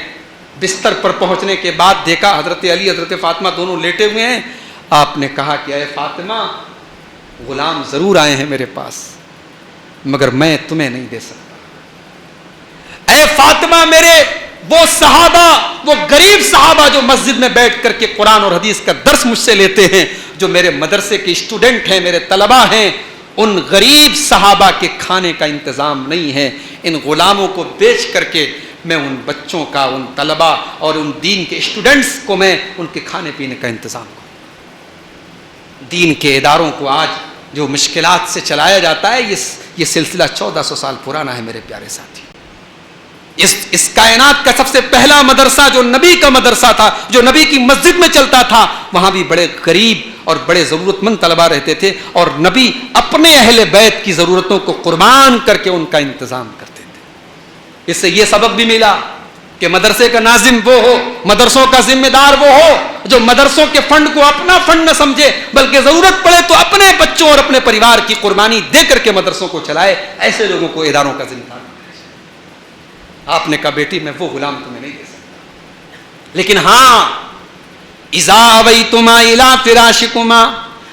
بستر پر پہنچنے کے بعد دیکھا حضرت علی حضرت فاطمہ دونوں لیٹے ہوئے ہیں. آپ نے کہا کہ اے فاطمہ غلام ضرور آئے ہیں میرے پاس مگر میں تمہیں نہیں دے سکتا. اے فاطمہ میرے وہ صحابہ, وہ غریب صحابہ جو مسجد میں بیٹھ کر کے قرآن اور حدیث کا درس مجھ سے لیتے ہیں, جو میرے مدرسے کے اسٹوڈنٹ ہیں, میرے طلبہ ہیں, ان غریب صحابہ کے کھانے کا انتظام نہیں ہے. ان غلاموں کو بیچ کر کے میں ان بچوں کا, ان طلبہ اور ان دین کے اسٹوڈنٹس کو میں ان کے کھانے پینے کا انتظام کروں. دین کے اداروں کو آج جو مشکلات سے چلایا جاتا ہے, یہ سلسلہ 1400 سال پرانا ہے میرے پیارے ساتھی. اس کائنات کا سب سے پہلا مدرسہ جو نبی کا مدرسہ تھا, جو نبی کی مسجد میں چلتا تھا, وہاں بھی بڑے غریب اور بڑے ضرورت مند طلبہ رہتے تھے اور نبی اپنے اہل بیت کی ضرورتوں کو قربان کر کے ان کا انتظام کرتے تھے. اس سے یہ سبق بھی ملا کہ مدرسے کا ناظم وہ ہو, مدرسوں کا ذمہ دار وہ ہو جو مدرسوں کے فنڈ کو اپنا فنڈ نہ سمجھے بلکہ ضرورت پڑے تو اپنے بچوں اور اپنے پریوار کی قربانی دے کر کے مدرسوں کو چلائے. ایسے لوگوں کو اداروں کا ذمہ دار. آپ نے کہا بیٹی میں وہ غلام تمہیں نہیں دے سکتا, لیکن ہاں اذا اویتما الی فراشکما,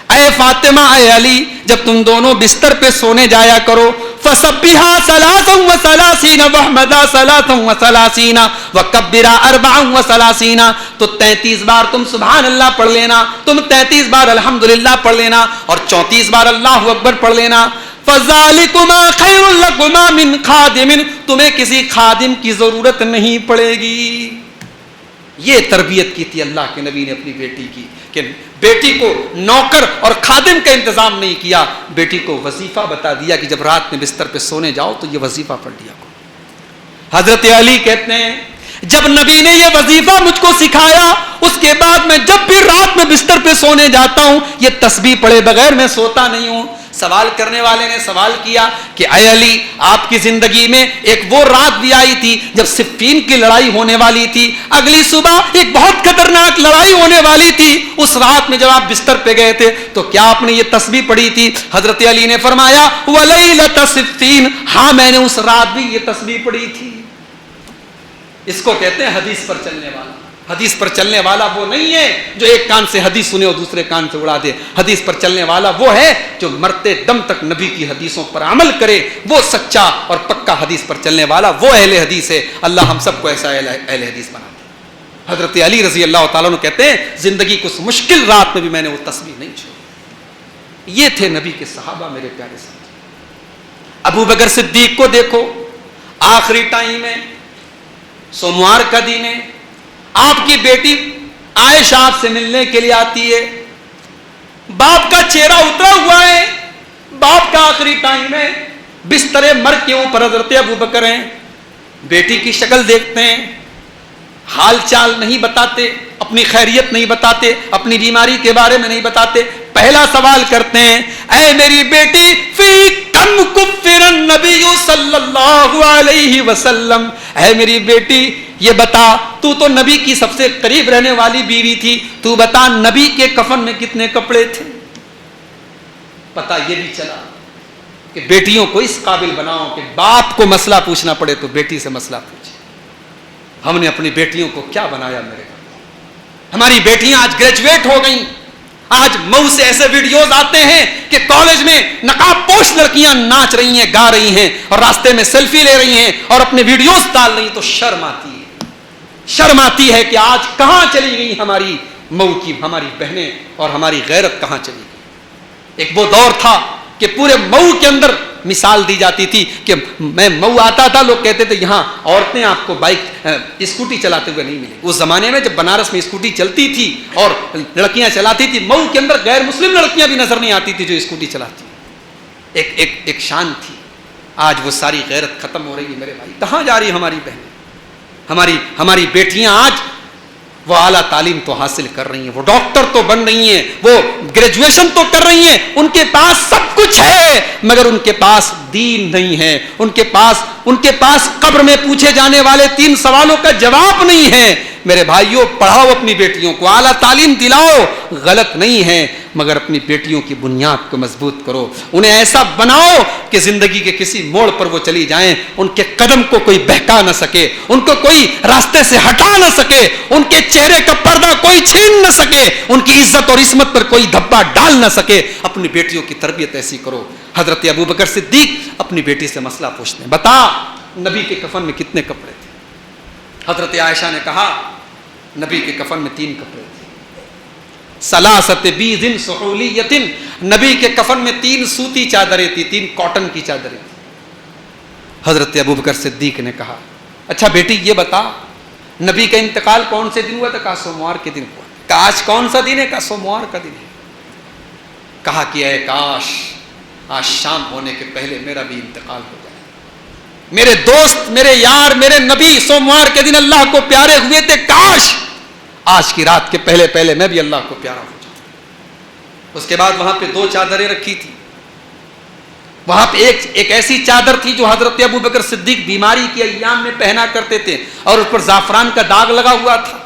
اے فاطمہ اے علی جب تم دونوں بستر پہ سونے جایا کرو, فسبحا 33 واحمدا 33 وکبرا 34, تو 33 بار تم سبحان اللہ پڑھ لینا, تم 33 بار الحمدللہ پڑھ لینا اور 34 بار اللہ اکبر پڑھ لینا. فذالکما خیر لکما من خادم, تمہیں کسی خادم کی ضرورت نہیں پڑے گی. یہ تربیت کی تھی اللہ کے نبی نے اپنی بیٹی کی کہ بیٹی کو نوکر اور خادم کا انتظام نہیں کیا, بیٹی کو وظیفہ بتا دیا کہ جب رات میں بستر پہ سونے جاؤ تو یہ وظیفہ پڑھ لیا کرو. حضرت علی کہتے ہیں جب نبی نے یہ وظیفہ مجھ کو سکھایا اس کے بعد میں جب بھی رات میں بستر پہ سونے جاتا ہوں یہ تسبیح پڑھے بغیر میں سوتا نہیں ہوں. سوال کرنے والے نے سوال کیا کہ اے علی آپ کی زندگی میں ایک وہ رات بھی آئی تھی جب صفین کی لڑائی ہونے والی تھی, اگلی صبح ایک بہت خطرناک لڑائی ہونے والی تھی, اس رات میں جب آپ بستر پہ گئے تھے تو کیا آپ نے یہ تسبیح پڑھی تھی؟ حضرت علی نے فرمایا ولیلۃ صفین, ہاں میں نے اس رات بھی یہ تسبیح پڑھی تھی. اس کو کہتے ہیں حدیث پر چلنے والا. حدیث پر چلنے والا وہ نہیں ہے جو ایک کان سے حدیث سنے اور دوسرے کان سے اڑا دے. حدیث پر چلنے والا وہ ہے جو مرتے دم تک نبی کی حدیثوں پر عمل کرے, وہ سچا اور پکا حدیث پر چلنے والا وہ اہل حدیث ہے. اللہ ہم سب کو ایسا اہل حدیث بنا دے. حضرت علی رضی اللہ تعالیٰ عنہ کہتے ہیں زندگی کی اس مشکل رات میں بھی میں نے وہ تسبیح نہیں چھوڑی. یہ تھے نبی کے صحابہ میرے پیارے ساتھی. ابو بکر صدیق کو دیکھو, آخری ٹائم ہے, سوموار کا دن ہے, آپ کی بیٹی عائشہ آپ سے ملنے کے لیے آتی ہے, باپ کا چہرہ اترا ہوا ہے, باپ کا آخری ٹائم ہے, بستر مرگ کے اوپر حضرت ابو بکر ہیں, بیٹی کی شکل دیکھتے ہیں, حال چال نہیں بتاتے, اپنی خیریت نہیں بتاتے, اپنی بیماری کے بارے میں نہیں بتاتے. پہلا سوال کرتے ہیں اے میری بیٹی فی کم کفر النبی صلی اللہ علیہ وسلم, اے میری بیٹی یہ بتا تو نبی کی سب سے قریب رہنے والی بیوی تھی, تو بتا نبی کے کفن میں کتنے کپڑے تھے. پتہ یہ بھی چلا کہ بیٹیوں کو اس قابل بناؤ کہ باپ کو مسئلہ پوچھنا پڑے تو بیٹی سے مسئلہ پوچھے. ہم نے اپنی بیٹیوں کو کیا بنایا میرے گھر. ہماری بیٹیاں آج گریجویٹ ہو گئیں, آج مئو سے ایسے ویڈیوز آتے ہیں کہ کالج میں نقاب پوش لڑکیاں ناچ رہی ہیں, گا رہی ہیں اور راستے میں سیلفی لے رہی ہیں اور اپنے ویڈیوز ڈال رہی ہیں, تو شرم آتی ہے. شرم آتی ہے کہ آج کہاں چلی گئی ہماری مئو کی ہماری بہنیں اور ہماری غیرت کہاں چلی گئی. ایک وہ دور تھا کہ پورے مئو کے اندر مثال دی جاتی تھی کہ میں مئو آتا تھا, لوگ کہتے تھے یہاں عورتیں آپ کو بائک اسکوٹی چلاتے ہوئے نہیں ملیں. اس زمانے میں جب بنارس میں اسکوٹی چلتی تھی اور لڑکیاں چلاتی تھی, مئو کے اندر غیر مسلم لڑکیاں بھی نظر نہیں آتی تھی جو اسکوٹی چلاتی. ایک شان تھی. آج وہ ساری غیرت ختم ہو رہی ہے میرے بھائی. کہاں جا رہی ہماری بہنیں, ہماری بیٹیاں آج وہ اعلیٰ تعلیم تو حاصل کر رہی ہیں, وہ ڈاکٹر تو بن رہی ہیں, وہ گریجویشن تو کر رہی ہیں, ان کے پاس سب کچھ کچھ ہے مگر ان کے پاس دین نہیں ہے. ان کے پاس قبر میں پوچھے جانے والے 3 سوالوں کا جواب نہیں ہے. میرے بھائیوں، پڑھاؤ اپنی بیٹیوں کو، اعلیٰ تعلیم دلاؤ، غلط نہیں ہے، مگر اپنی بیٹیوں کی بنیاد کو مضبوط کرو. انہیں ایسا بناؤ کہ زندگی کے کسی موڑ پر وہ چلی جائیں، ان کے قدم کو کوئی بہکا نہ سکے، ان کو کوئی راستے سے ہٹا نہ سکے، ان کے چہرے کا پردہ کوئی چھین نہ سکے، ان کی عزت اور عصمت پر کوئی دھبا ڈال نہ سکے. اپنی بیٹیوں کی تربیت ایسی کرو. حضرت ابوبکر صدیق اپنی بیٹی سے مسئلہ پوچھتے ہیں، بتا نبی کے کفن میں کتنے کپڑے تھے؟ حضرت عائشہ نے کہا نبی کے کفن میں 3 کپڑے تھے. ثلاثت بیض سحولیۃ، نبی کے کفن میں 3 سوتی چادریں تھی، 3 کاٹن کی چادریں تھی. حضرت ابوبکر صدیق نے کہا اچھا بیٹی یہ بتا نبی کا انتقال کون سے دن ہوا تھا؟ کہا سوموار کے دن ہوا. کہا آج کون سا دن ہے؟ کہا سوموار کا دن ہے. کہا کہ اے کاش آج شام ہونے کے پہلے میرا بھی انتقال ہو جائے. میرے دوست، میرے یار، میرے نبی سوموار کے دن اللہ کو پیارے ہوئے تھے، کاش آج کی رات کے پہلے پہلے میں بھی اللہ کو پیارا ہو جاؤں. اس کے بعد وہاں پہ 2 چادریں رکھی تھی. وہاں پہ ایک ایسی چادر تھی جو حضرت ابوبکر صدیق بیماری کے ایام میں پہنا کرتے تھے اور اس پر زعفران کا داغ لگا ہوا تھا.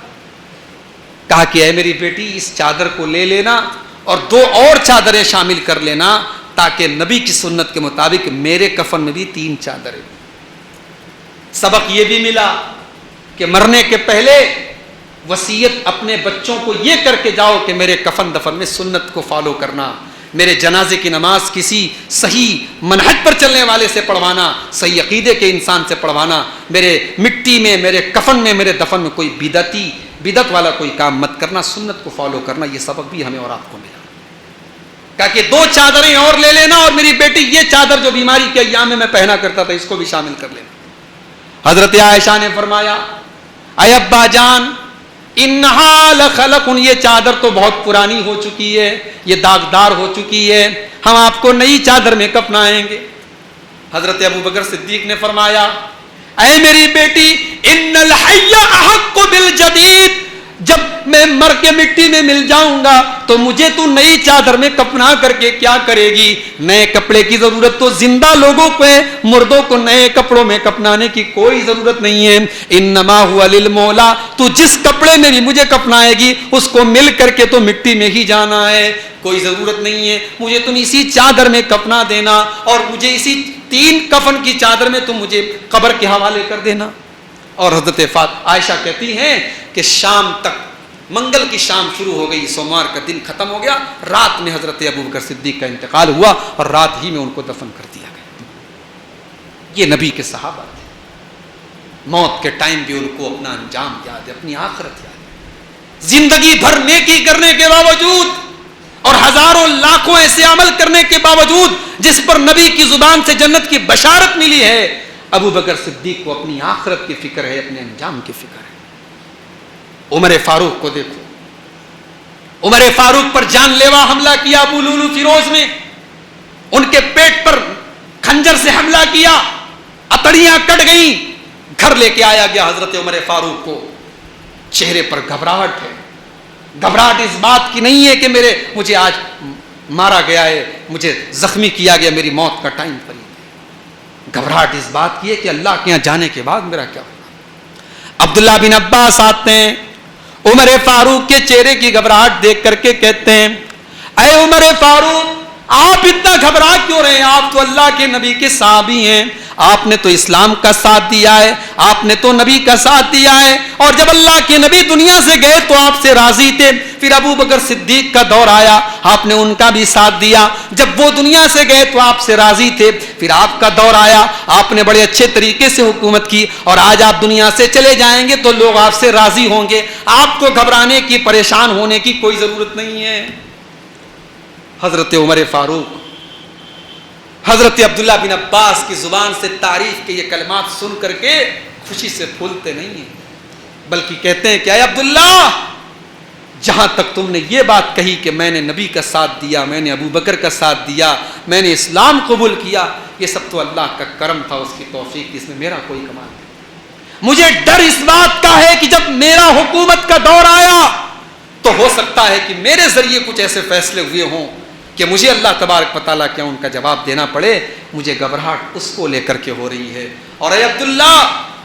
کہا کہ اے میری بیٹی اس چادر کو لے لینا اور 2 اور چادریں شامل کر لینا تاکہ نبی کی سنت کے مطابق میرے کفن میں بھی 3 چادریں. سبق یہ بھی ملا کہ مرنے کے پہلے وصیت اپنے بچوں کو یہ کر کے جاؤ کہ میرے کفن دفن میں سنت کو فالو کرنا، میرے جنازے کی نماز کسی صحیح منہج پر چلنے والے سے پڑھوانا، صحیح عقیدے کے انسان سے پڑھوانا، میرے مٹی میں، میرے کفن میں، میرے دفن میں کوئی بدعت والا کوئی کام مت کرنا، سنت کو فالو کرنا. یہ سبق بھی ہمیں اور آپ کو ملا. کہا کہ 2 چادریں اور لے لینا اور میری بیٹی یہ چادر جو بیماری کے ایام میں پہنا کرتا تھا اس کو بھی شامل کر لینا. حضرت عائشہ نے فرمایا اے ابا جان انہا لخلق، یہ چادر تو بہت پرانی ہو چکی ہے، یہ داغدار ہو چکی ہے، ہم آپ کو نئی چادر میں کفنائیں گے. حضرت ابوبکر صدیق نے فرمایا اے میری بیٹی ان الحی احق بالجدید، جب میں مر کے مٹی میں مل جاؤں گا تو مجھے تو نئی چادر میں کفنا کر کے کیا کرے گی؟ نئے کپڑے کی ضرورت تو زندہ لوگوں کو ہے، مردوں کو نئے کپڑوں میں کفنانے کی کوئی ضرورت نہیں ہے. انما هو للمولا، تو جس کپڑے میں بھی مجھے کفنائے گی اس کو مل کر کے تو مٹی میں ہی جانا ہے، کوئی ضرورت نہیں ہے مجھے تم اسی چادر میں کفنا دینا اور مجھے اسی 3 کفن کی چادر میں تم مجھے قبر کے حوالے کر دینا. اور حضرت عائشہ کہتی ہیں کہ شام تک، منگل کی شام شروع ہو گئی، سوموار کا دن ختم ہو گیا، رات میں حضرت ابوبکر صدیق کا انتقال ہوا اور رات ہی میں ان کو دفن کر دیا گیا. یہ نبی کے صحابہ تھے. موت کے ٹائم بھی ان کو اپنا انجام یاد ہے، اپنی آخرت یاد ہے. زندگی بھر نیکی کرنے کے باوجود اور ہزاروں لاکھوں ایسے عمل کرنے کے باوجود جس پر نبی کی زبان سے جنت کی بشارت ملی ہے، ابوبکر صدیق کو اپنی آخرت کی فکر ہے، اپنے انجام کی فکر ہے. عمر فاروق کو دیکھو، عمر فاروق پر جان لیوا حملہ کیا ابو لولو فیروز نے، ان کے پیٹ پر خنجر سے حملہ کیا، اتڑیاں کٹ گئیں، گھر لے کے آیا گیا حضرت عمر فاروق کو. چہرے پر گھبراہٹ ہے. گھبراہٹ اس بات کی نہیں ہے کہ مجھے آج مارا گیا ہے، مجھے زخمی کیا گیا، میری موت کا ٹائم قریب ہے. گھبراہٹ اس بات کی ہے کہ اللہ کے یہاں جانے کے بعد میرا کیا ہوگا. عبداللہ بن عباس آتے ہیں، عمر فاروق کے چہرے کی گھبراہٹ دیکھ کر کے کہتے ہیں اے عمر فاروق آپ اتنا گھبرا کیوں رہے ہیں؟ آپ تو اللہ کے نبی کے صحابی ہیں، آپ نے تو اسلام کا ساتھ دیا ہے، آپ نے تو نبی کا ساتھ دیا ہے، اور جب اللہ کے نبی دنیا سے گئے تو آپ سے راضی تھے. پھر ابو بکر صدیق کا دور آیا، آپ نے ان کا بھی ساتھ دیا، جب وہ دنیا سے گئے تو آپ سے راضی تھے. پھر آپ کا دور آیا، آپ نے بڑے اچھے طریقے سے حکومت کی، اور آج آپ دنیا سے چلے جائیں گے تو لوگ آپ سے راضی ہوں گے. آپ کو گھبرانے کی، پریشان ہونے کی کوئی ضرورت نہیں ہے. حضرت عمر فاروق حضرت عبداللہ بن عباس کی زبان سے تعریف کے یہ کلمات سن کر کے خوشی سے پھولتے نہیں ہیں، بلکہ کہتے ہیں کہ اے عبداللہ جہاں تک تم نے یہ بات کہی کہ میں نے نبی کا ساتھ دیا، میں نے ابو بکر کا ساتھ دیا، میں نے اسلام قبول کیا، یہ سب تو اللہ کا کرم تھا، اس کی توفیق، اس میں میرا کوئی کمال نہیں. مجھے ڈر اس بات کا ہے کہ جب میرا حکومت کا دور آیا تو ہو سکتا ہے کہ میرے ذریعے کچھ ایسے فیصلے ہوئے ہوں کہ مجھے اللہ تبارک و تعالیٰ کیا ان کا جواب دینا پڑے، مجھے گھبراہٹ اس کو لے کر کے ہو رہی ہے۔ اور اے عبداللہ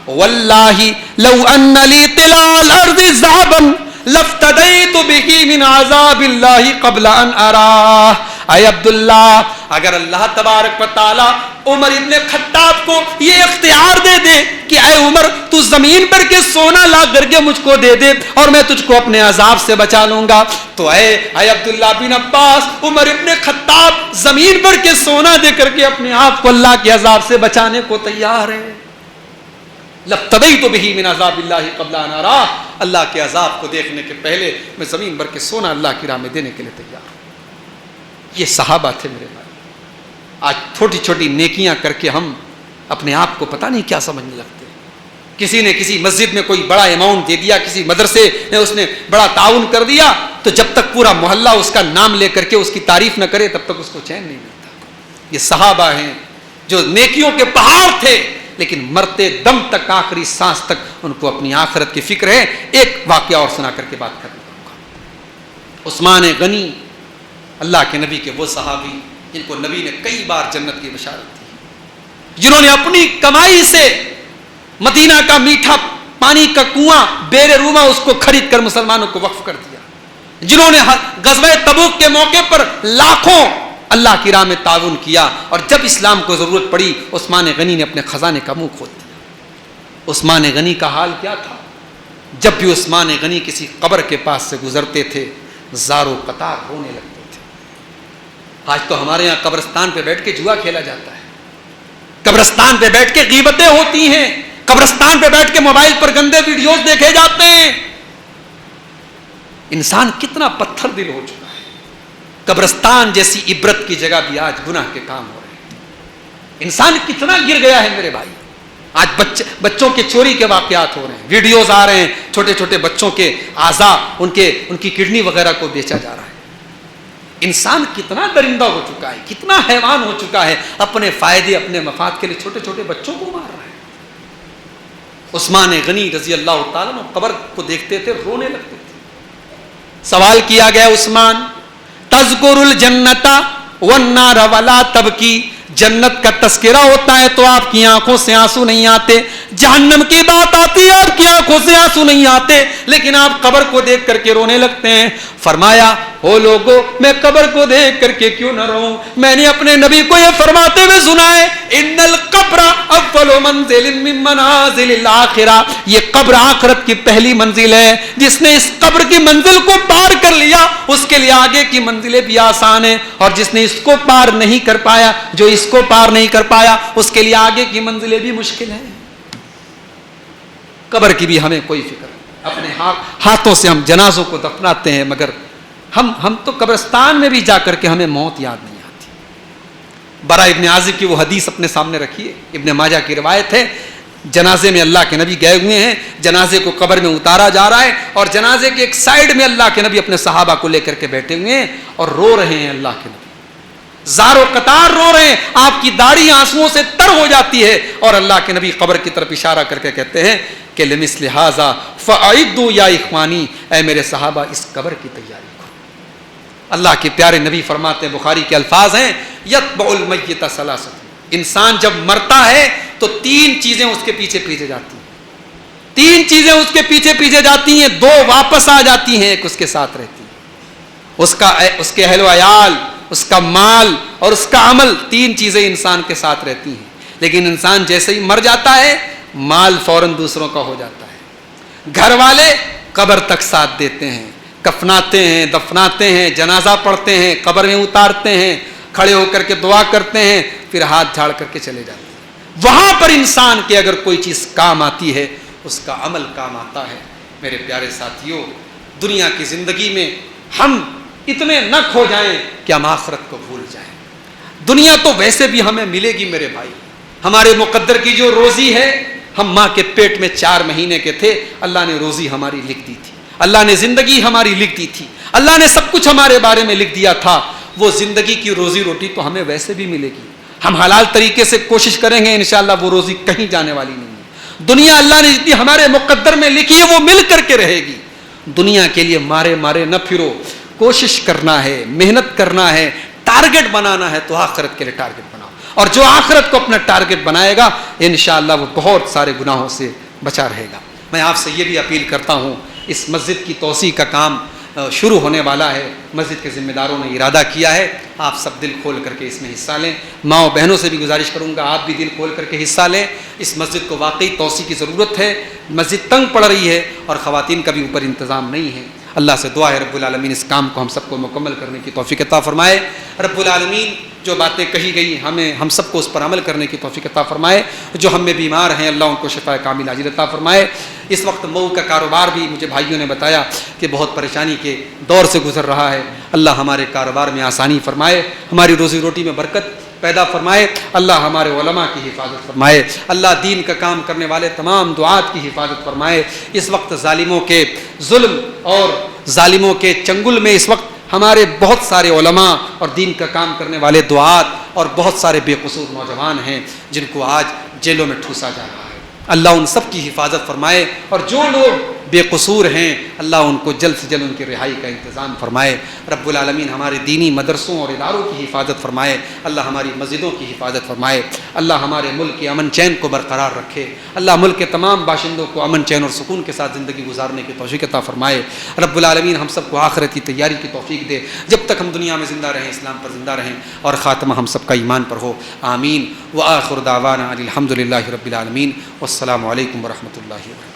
واللہ لو ان لی طلال الارض ذهبا لافتدیت به من عذاب اللہ قبل ان اراہ۔ اے عبداللہ اگر اللہ تبارک و تعالی عمر ابن خطاب کو یہ اختیار دے دے کہ اے عمر تو زمین پر کے سونا لا کر کے مجھ کو دے دے اور میں تجھ کو اپنے عذاب سے بچا لوں گا، تو اے عبداللہ بن عباس عمر ابن خطاب زمین پر کے سونا دے کر کے اپنے آپ کو اللہ کے عذاب سے بچانے کو تیار ہے۔ لَبْتَدَيْتُ بِهِ مِنْ عَذَابِ اللَّهِ قَبْلَ أَنْ أَرَاهُ، اللہ کے عذاب کو دیکھنے کے پہلے میں زمین بھر کے سونا اللہ کی راہ میں دینے کے لیے تیار ہوں۔ یہ صحابہ تھے میرے بھائی۔ آج چھوٹی چھوٹی نیکیاں کر کے ہم اپنے آپ کو پتہ نہیں کیا سمجھنے لگتے۔ کسی نے کسی مسجد میں کوئی بڑا اماؤنٹ دے دیا، کسی مدرسے نے اس نے بڑا تعاون کر دیا، تو جب تک پورا محلہ اس کا نام لے کر کے اس کی تعریف نہ کرے تب تک اس کو چین نہیں ملتا۔ یہ صحابہ ہیں جو نیکیوں کے پہاڑ تھے، لیکن مرتے دم تک آخری سانس تک ان کو اپنی آخرت کی فکر ہے۔ ایک واقعہ اور سنا کر کے بات کرنے کا۔ عثمان غنی اللہ کے نبی کے وہ صحابی جن کو نبی نے کئی بار جنت کی بشارت دی، جنہوں نے اپنی کمائی سے مدینہ کا میٹھا پانی کا کنواں بیر روما اس کو خرید کر مسلمانوں کو وقف کر دیا، جنہوں نے غزوہ تبوک کے موقع پر لاکھوں اللہ کی راہ میں تعاون کیا، اور جب اسلام کو ضرورت پڑی عثمان غنی نے اپنے خزانے کا منہ کھول دیا۔ عثمان غنی کا حال کیا تھا؟ جب بھی عثمان غنی کسی قبر کے پاس سے گزرتے تھے زاروں قطار رونے لگتے تھے۔ آج تو ہمارے یہاں قبرستان پہ بیٹھ کے جوا کھیلا جاتا ہے، قبرستان پہ بیٹھ کے غیبتیں ہوتی ہیں، قبرستان پہ بیٹھ کے موبائل پر گندے ویڈیوز دیکھے جاتے ہیں۔ انسان کتنا پتھر دل ہو چکا ہے۔ قبرستان جیسی عبرت کی جگہ بھی آج گناہ کے کام ہو رہے ہیں۔ انسان کتنا گر گیا ہے میرے بھائی۔ آج بچوں کے چوری کے واقعات ہو رہے ہیں، ویڈیوز آ رہے ہیں، چھوٹے چھوٹے بچوں کے اعضاء ان کی کڈنی وغیرہ کو بیچا جا رہا ہے۔ انسان کتنا درندہ ہو چکا ہے، کتنا حیوان ہو چکا ہے، اپنے فائدے اپنے مفاد کے لیے چھوٹے چھوٹے بچوں کو مار رہا ہے۔ عثمان غنی رضی اللہ تعالیٰ عنہ قبر کو دیکھتے تھے، رونے لگتے تھے۔ سوال کیا گیا عثمان، تذکر الجنت والنار ولا تبکی، جنت کا تذکرہ ہوتا ہے تو آپ کی آنکھوں سے آنسو نہیں آتے، جہنم کی بات آتی ہے آپ کی آنکھوں سے آنسو نہیں آتے، لیکن آپ قبر کو دیکھ کر کے رونے لگتے ہیں۔ فرمایا او لوگو میں قبر کو دیکھ کر کے کیوں نہ رہوں، میں نے اپنے نبی کو یہ فرماتے ہوئے سنا ہے، ان القبر اول منزل من منازل الاخرہ، یہ قبر آخرت کی پہلی منزل ہے، جس نے اس قبر کی منزل کو پار کر لیا اس کے لیے آگے کی منزلیں بھی آسان ہیں، اور جس نے اس کو پار نہیں کر پایا، جو اس کو پار نہیں کر پایا اس کے لیے آگے کی منزلیں بھی مشکل ہیں۔ قبر کی بھی ہمیں کوئی فکر نہیں، اپنے ہاتھوں سے ہم جنازوں کو دفناتے ہیں، مگر ہم تو قبرستان میں بھی جا کر کے ہمیں موت یاد نہیں آتی۔ برا ابن عازب کی وہ حدیث اپنے سامنے رکھیے، ابن ماجہ کی روایت ہے، جنازے میں اللہ کے نبی گئے ہوئے ہیں، جنازے کو قبر میں اتارا جا رہا ہے، اور جنازے کے ایک سائیڈ میں اللہ کے نبی اپنے صحابہ کو لے کر کے بیٹھے ہوئے ہیں اور رو رہے ہیں۔ اللہ کے نبی زار و قطار رو رہے ہیں، آپ کی داڑھی آنسوؤں سے تر ہو جاتی ہے، اور اللہ کے نبی قبر کی طرف اشارہ کر کے کہتے ہیں کہ لمثل ھذا فاعدوا یا اخوانی، اے میرے صحابہ اس قبر کی تیاری کرو۔ اللہ کے پیارے نبی فرماتے ہیں، بخاری کے الفاظ ہیں، یتبع المیت ثلاثۃ، انسان جب مرتا ہے تو تین چیزیں اس کے پیچھے پیچھے جاتی ہیں، تین چیزیں اس کے پیچھے پیچھے جاتی ہیں، دو واپس آ جاتی ہیں، ایک اس کے ساتھ رہتی ہے، اس کے اہل و عیال، اس کا مال اور اس کا عمل، تین چیزیں انسان کے ساتھ رہتی ہیں۔ لیکن انسان جیسے ہی مر جاتا ہے مال فوراً دوسروں کا ہو جاتا ہے، گھر والے قبر تک ساتھ دیتے ہیں، کفناتے ہیں، دفناتے ہیں، جنازہ پڑھتے ہیں، قبر میں اتارتے ہیں، کھڑے ہو کر کے دعا کرتے ہیں، پھر ہاتھ جھاڑ کر کے چلے جاتے ہیں۔ وہاں پر انسان کے اگر کوئی چیز کام آتی ہے اس کا عمل کام آتا ہے۔ میرے پیارے ساتھیوں، دنیا کی زندگی میں ہم اتنے نہ کھو جائیں کہ ہم آخرت کو بھول جائیں۔ دنیا تو ویسے بھی ہمیں ملے گی میرے بھائی، ہمارے مقدر کی جو روزی ہے، ہم ماں کے پیٹ میں 4 مہینے کے تھے، اللہ نے روزی ہماری لکھ دی تھی، اللہ نے زندگی ہماری لکھ دی تھی، اللہ نے سب کچھ ہمارے بارے میں لکھ دیا تھا۔ وہ زندگی کی روزی روٹی تو ہمیں ویسے بھی ملے گی، ہم حلال طریقے سے کوشش کریں گے، انشاءاللہ وہ روزی کہیں جانے والی نہیں ہے۔ دنیا اللہ نے جتنی ہمارے مقدر میں لکھی ہے وہ مل کر کے رہے گی۔ دنیا کے لیے مارے مارے نہ پھرو، کوشش کرنا ہے، محنت کرنا ہے، ٹارگٹ بنانا ہے تو آخرت کے لیے ٹارگٹ بناؤ، اور جو آخرت کو اپنا ٹارگٹ بنائے گا انشاءاللہ وہ بہت سارے گناہوں سے بچا رہے گا۔ میں آپ سے یہ بھی اپیل کرتا ہوں، اس مسجد کی توسیع کا کام شروع ہونے والا ہے، مسجد کے ذمہ داروں نے ارادہ کیا ہے، آپ سب دل کھول کر کے اس میں حصہ لیں۔ ماں و بہنوں سے بھی گزارش کروں گا آپ بھی دل کھول کر کے حصہ لیں، اس مسجد کو واقعی توسیع کی ضرورت ہے، مسجد تنگ پڑ رہی ہے اور خواتین کا بھی اوپر انتظام نہیں ہے۔ اللہ سے دعا ہے رب العالمین اس کام کو ہم سب کو مکمل کرنے کی توفیق عطا فرمائے۔ رب العالمین جو باتیں کہی گئی ہم سب کو اس پر عمل کرنے کی توفیق عطا فرمائے۔ جو ہم میں بیمار ہیں اللہ ان کو شفا کامل عاجل عطا فرمائے۔ اس وقت مئو کا کاروبار بھی مجھے بھائیوں نے بتایا کہ بہت پریشانی کے دور سے گزر رہا ہے، اللہ ہمارے کاروبار میں آسانی فرمائے، ہماری روزی روٹی میں برکت پیدا فرمائے، اللہ ہمارے علماء کی حفاظت فرمائے، اللہ دین کا کام کرنے والے تمام دعات کی حفاظت فرمائے۔ اس وقت ظالموں کے ظلم اور ظالموں کے چنگل میں اس وقت ہمارے بہت سارے علماء اور دین کا کام کرنے والے دعات اور بہت سارے بے قصور نوجوان ہیں جن کو آج جیلوں میں ٹھوسا جا رہا ہے، اللہ ان سب کی حفاظت فرمائے، اور جو لوگ بے قصور ہیں اللہ ان کو جلد سے جلد ان کی رہائی کا انتظام فرمائے۔ رب العالمین ہمارے دینی مدرسوں اور اداروں کی حفاظت فرمائے، اللہ ہماری مسجدوں کی حفاظت فرمائے، اللہ ہمارے ملک کے امن چین کو برقرار رکھے، اللہ ملک کے تمام باشندوں کو امن چین اور سکون کے ساتھ زندگی گزارنے کی توفیق عطا فرمائے۔ رب العالمین ہم سب کو آخرت کی تیاری کی توفیق دے، جب تک ہم دنیا میں زندہ رہیں اسلام پر زندہ رہیں، اور خاتمہ ہم سب کا ایمان پر ہو، آمین۔ وآخر دعوانا الحمد للہ رب العالمین، والسلام علیکم ورحمۃ اللہ وبرکاتہ۔